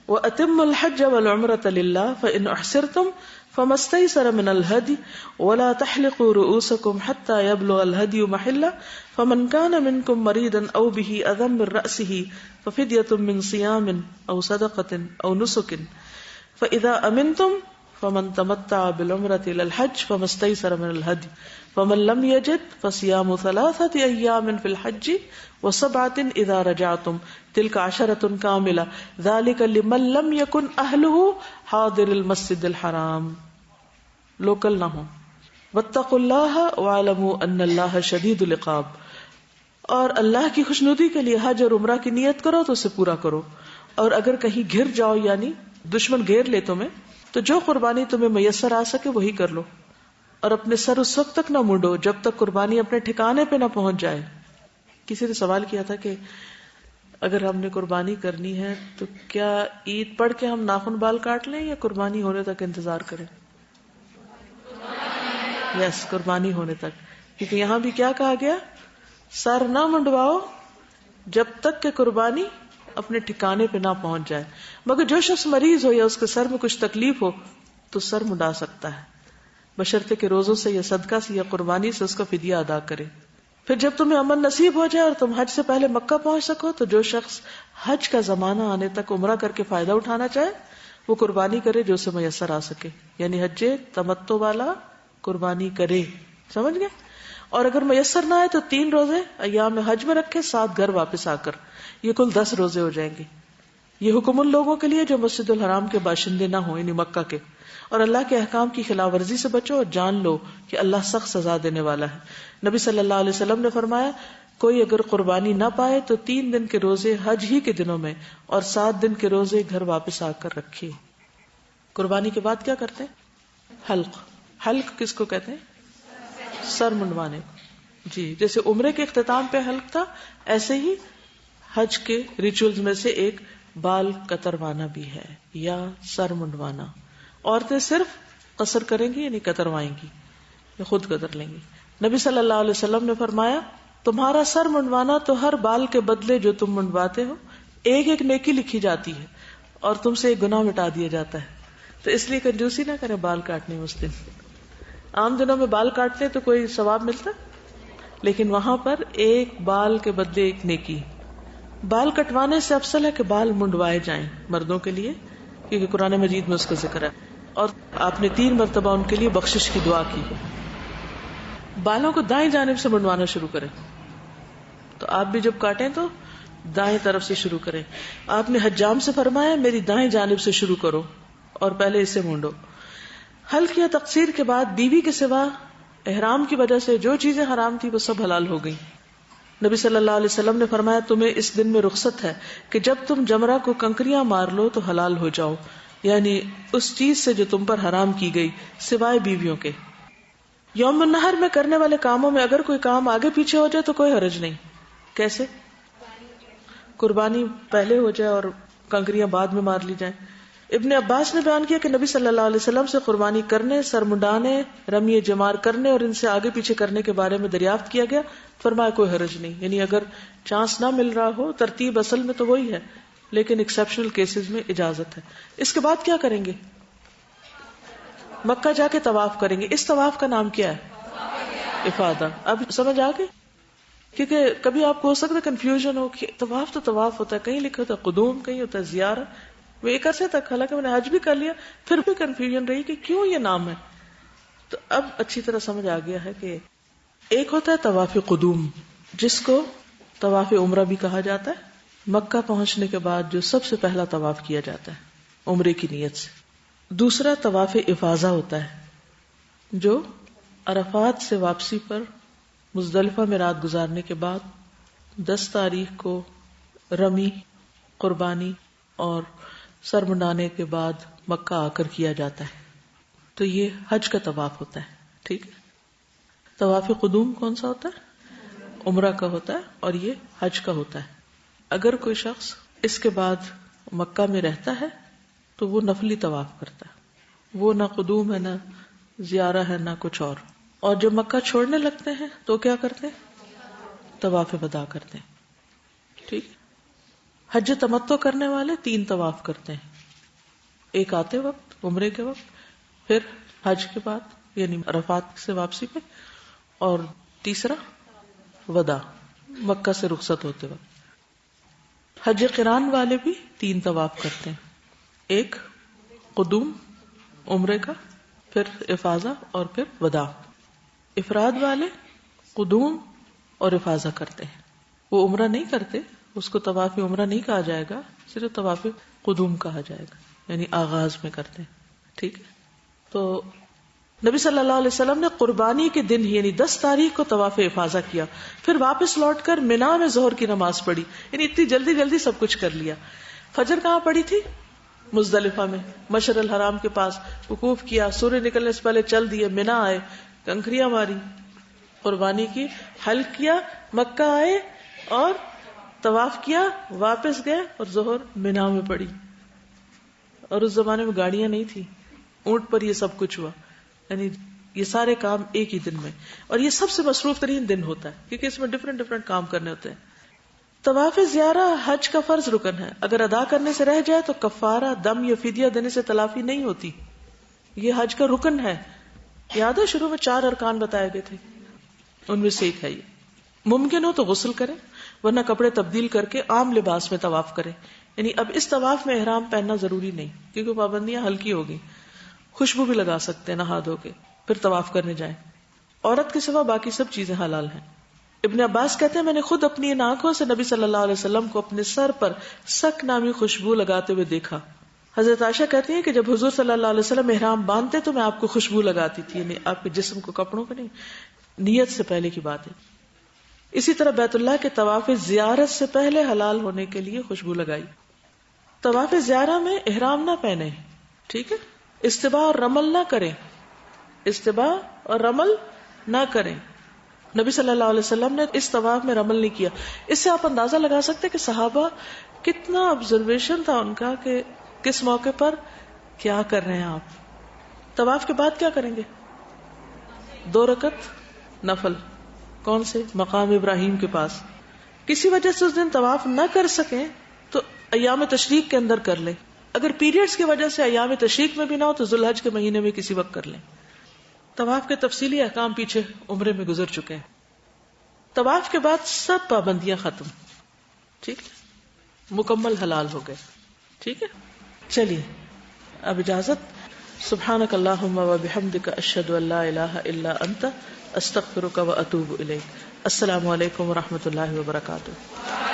وَأَتِمُّ الْحَجَّ وَالْعُمْرَةَ لِلَّهِ فَإِنْ أُحْصِرْتُمْ فَمَا اسْتَيْسَرَ مِنَ الْهَدْيِ وَلَا تَحْلِقُوا رُؤُوسَكُمْ حَتَّى يَبْلُغَ الْهَدْيُ مَحِلَّهُ فَمَنْ كَانَ مِنْكُمْ مَرِيضًا أَوْ بِهِ أَذًى مِنْ رَأْسِهِ فَفِدْيَةٌ مِنْ صِيَامٍ أَوْ صَدَقَةٍ أَوْ نُسُكٍ فَإِذَا أَمِنْتُمْ فَمَنْ تَمَتَّعَ بِالْعُمْرَةِ إِلَى الْحَجِّ فَمَا اسْتَيْسَرَ مِنَ الْهَدْيِ فَمَنْ لَمْ يَجِدْ فَصِيَامُ 3 أَيَّامٍ فِي الْحَجِّ و7 إِذَا رَجَعْتُمْ تِلْكَ 10 كَامِلَةٌ ذَلِكَ لِمَنْ لَمْ يَكُنْ أَهْلُهُ حَاضِرِ الْمَسْجِدِ الْحَرَامِ. لوکل نہ ہو. واتقوا اللہ واعلموا ان اللہ شدید العقاب. اور اللہ کی خوشنودی کے لیے حج اور عمرہ کی نیت کرو تو اسے پورا کرو. اور اگر کہیں گھر جاؤ یعنی دشمن گھیر لے تمہیں تو جو قربانی تمہیں میسر آ سکے وہی کر لو. اور اپنے سر اس وقت تک نہ منڈو جب تک قربانی اپنے ٹھکانے پہ نہ پہنچ جائے. کسی نے سوال کیا تھا کہ اگر ہم نے قربانی کرنی ہے تو کیا عید پڑھ کے ہم ناخن بال کاٹ لیں یا قربانی ہونے تک انتظار کریں؟ یس، قربانی ہونے تک. کیونکہ یہاں بھی کیا کہا گیا؟ سر نہ منڈواؤ جب تک کہ قربانی اپنے ٹھکانے پہ نہ پہنچ جائے. مگر جو شخص مریض ہو یا اس کے سر میں کچھ تکلیف ہو تو سر منڈا سکتا ہے، بشرطے کہ روزوں سے یا صدقہ سے یا قربانی سے اس کا فدیہ ادا کرے. پھر جب تمہیں امن نصیب ہو جائے اور تم حج سے پہلے مکہ پہنچ سکو تو جو شخص حج کا زمانہ آنے تک عمرہ کر کے فائدہ اٹھانا چاہے وہ قربانی کرے جو اسے میسر آ سکے. یعنی حج تمتع والا قربانی کرے. سمجھ گئے؟ اور اگر میسر نہ آئے تو 3 روزے ایام حج میں رکھے، 7 گھر واپس آ کر، یہ کل 10 روزے ہو جائیں گے. یہ حکم ان لوگوں کے لیے جو مسجد الحرام کے باشندے نہ ہوں یعنی مکہ کے. اور اللہ کے احکام کی خلاف ورزی سے بچو اور جان لو کہ اللہ سخت سزا دینے والا ہے. نبی صلی اللہ علیہ وسلم نے فرمایا کوئی اگر قربانی نہ پائے تو 3 دن کے روزے حج ہی کے دنوں میں اور 7 دن کے روزے گھر واپس آ کر رکھے. قربانی کے بعد کیا کرتے ہیں؟ حلق. حلق کس کو کہتے ہیں؟ سر منڈوانے کو. جی، جیسے عمرے کے اختتام پہ حلق تھا ایسے ہی حج کے ریچولز میں سے ایک بال کتروانا بھی ہے یا سر منڈوانا. عورتیں صرف قصر کریں گی یعنی کتروائیں گی یا خود کتر لیں گی. نبی صلی اللہ علیہ وسلم نے فرمایا تمہارا سر منڈوانا تو ہر بال کے بدلے جو تم منڈواتے ہو ایک نیکی لکھی جاتی ہے اور تم سے ایک گناہ مٹا دیا جاتا ہے. تو اس لیے کنجوسی نہ کریں بال کاٹنے میں. اس دن عام دنوں میں بال کاٹتے تو کوئی ثواب ملتا، لیکن وہاں پر ایک بال کے بدلے ایک نیکی. بال کٹوانے سے افضل ہے کہ بال منڈوائے جائیں مردوں کے لیے، کیونکہ قرآن مجید میں اس کا ذکر ہے. اور آپ نے 3 مرتبہ ان کے لیے بخشش کی دعا کی. بالوں کو دائیں جانب سے منڈوانا شروع کریں. تو آپ بھی جب کاٹیں تو دائیں طرف سے شروع کریں. آپ نے حجام سے فرمایا میری دائیں جانب سے شروع کرو اور پہلے اسے مونڈو. حلق یا تقصیر کے بعد بیوی کے سوا احرام کی وجہ سے جو چیزیں حرام تھی وہ سب حلال ہو گئی. نبی صلی اللہ علیہ وسلم نے فرمایا تمہیں اس دن میں رخصت ہے کہ جب تم جمرہ کو کنکریاں مار لو تو حلال ہو جاؤ، یعنی اس چیز سے جو تم پر حرام کی گئی سوائے بیویوں کے. یوم النحر میں کرنے والے کاموں میں اگر کوئی کام آگے پیچھے ہو جائے تو کوئی حرج نہیں. کیسے؟ قربانی پہلے ہو جائے اور کنکریاں بعد میں مار لی جائیں. ابن عباس نے بیان کیا کہ نبی صلی اللہ علیہ وسلم سے قربانی کرنے، سر منڈانے، رمی جمار کرنے اور ان سے آگے پیچھے کرنے کے بارے میں دریافت کیا گیا. فرمایا کوئی حرج نہیں، یعنی اگر چانس نہ مل رہا ہو ترتیب اصل میں تو وہی ہے لیکن ایکسیپشنل کیسز میں اجازت ہے. اس کے بعد کیا کریں گے؟ مکہ جا کے طواف کریں گے. اس طواف کا نام کیا ہے؟ افادہ. اب سمجھ آ گئی؟ کیونکہ کبھی آپ کو ہو سکتا ہے کنفیوژن ہو کہ طواف تو طواف ہوتا ہے، کہیں لکھا ہوتا ہے قدوم، کہیں ہوتا ہے زیارت. وہ ایک عرصے تک حالانکہ میں نے حج بھی کر لیا پھر بھی کنفیوژن رہی کہ کیوں یہ نام ہے. تو اب اچھی طرح سمجھ آ گیا ہے کہ ایک ہوتا ہے طواف قدوم جس کو طواف عمرہ بھی کہا جاتا ہے، مکہ پہنچنے کے بعد جو سب سے پہلا طواف کیا جاتا ہے عمرے کی نیت سے. دوسرا طواف افاضہ ہوتا ہے جو عرفات سے واپسی پر مزدلفہ میں رات گزارنے کے بعد 10 تاریخ کو رمی، قربانی اور سر منڈانے کے بعد مکہ آ کر کیا جاتا ہے. تو یہ حج کا طواف ہوتا ہے. ٹھیک ہے. طواف قدوم کون سا ہوتا ہے؟ عمرہ کا ہوتا ہے، اور یہ حج کا ہوتا ہے. اگر کوئی شخص اس کے بعد مکہ میں رہتا ہے تو وہ نفلی طواف کرتا ہے، وہ نہ قدوم ہے، نہ زیارہ ہے، نہ کچھ اور. اور جب مکہ چھوڑنے لگتے ہیں تو کیا کرتے ہیں؟ طواف وداع کرتے ہیں. ٹھیک. حج تمتع کرنے والے 3 طواف کرتے ہیں، ایک آتے وقت عمرے کے وقت، پھر حج کے بعد یعنی عرفات سے واپسی پہ، اور تیسرا وداع مکہ سے رخصت ہوتے وقت. حج قران والے بھی 3 طواف کرتے ہیں، ایک قدوم عمرے کا، پھر افاضہ اور پھر وداع. افراد والے قدوم اور افاضہ کرتے ہیں، وہ عمرہ نہیں کرتے، اس کو طواف عمرہ نہیں کہا جائے گا، صرف طواف قدوم کہا جائے گا، یعنی آغاز میں کرتے ہیں. ٹھیک ہے. تو نبی صلی اللہ علیہ وسلم نے قربانی کے دن یعنی 10 تاریخ کو طواف افاضہ کیا، پھر واپس لوٹ کر منا میں ظہر کی نماز پڑھی. یعنی اتنی جلدی جلدی سب کچھ کر لیا. فجر کہاں پڑھی تھی؟ مزدلفہ میں، مشعر الحرام کے پاس وقوف کیا، سورج نکلنے سے پہلے چل دیے، منا آئے، کنکریاں ماری، قربانی کی، حلق کیا، مکہ آئے اور طواف کیا، واپس گئے اور ظہر منا میں پڑھی. اور اس زمانے میں گاڑیاں نہیں تھی، اونٹ پر یہ سب کچھ ہوا. یعنی یہ سارے کام ایک ہی دن میں، اور یہ سب سے مصروف ترین دن ہوتا ہے کیونکہ اس میں ڈفرینٹ کام کرنے ہوتے ہیں. طواف زیارہ حج کا فرض رکن ہے، اگر ادا کرنے سے رہ جائے تو کفارہ، دم یا فدیہ دینے سے تلافی نہیں ہوتی. یہ حج کا رکن ہے. یاد ہے شروع میں 4 ارکان بتائے گئے تھے، ان میں سے ایک ہے یہ. ممکن ہو تو غسل کرے، ورنہ کپڑے تبدیل کر کے عام لباس میں طواف کرے. یعنی اب اس طواف میں احرام پہننا ضروری نہیں کیونکہ پابندیاں ہلکی ہوگی. خوشبو بھی لگا سکتے ہیں نہا دھو کے، پھر طواف کرنے جائیں. عورت کے سوا باقی سب چیزیں حلال ہیں. ابن عباس کہتے ہیں میں نے خود اپنی ان آنکھوں سے نبی صلی اللہ علیہ وسلم کو اپنے سر پر سک نامی خوشبو لگاتے ہوئے دیکھا. حضرت عائشہ کہتی ہیں کہ جب حضور صلی اللہ علیہ وسلم احرام باندھتے تو میں آپ کو خوشبو لگاتی تھی، یعنی آپ کے جسم کو، کپڑوں کو نہیں، نیت سے پہلے کی بات ہے. اسی طرح بیت اللہ کے طواف زیارت سے پہلے حلال ہونے کے لیے خوشبو لگائی. طواف زیارہ میں احرام نہ پہنے. ٹھیک ہے. استباح اور رمل نہ کریں، استباح اور رمل نہ کریں. نبی صلی اللہ علیہ وسلم نے اس طواف میں رمل نہیں کیا. اس سے آپ اندازہ لگا سکتے کہ صحابہ کتنا آبزرویشن تھا ان کا کہ کس موقع پر کیا کر رہے ہیں آپ. طواف کے بعد کیا کریں گے؟ 2 رکعت نفل. کون سے؟ مقام ابراہیم کے پاس. کسی وجہ سے اس دن طواف نہ کر سکیں تو ایام تشریق کے اندر کر لیں. اگر پیریڈز کی وجہ سے ایام تشریق میں بھی نہ ہو تو ذوالحج کے مہینے میں کسی وقت کر لیں. طواف کے تفصیلی احکام پیچھے عمرے میں گزر چکے ہیں. طواف کے بعد سب پابندیاں ختم. ٹھیک، مکمل حلال ہو گئے. ٹھیک ہے. چلیے اب اجازت. سبحانک اللہم و بحمدک، اشہد ان لا الہ الا انت، استغفرک و اتوب الیک. السلام علیکم و رحمۃ اللہ وبرکاتہ.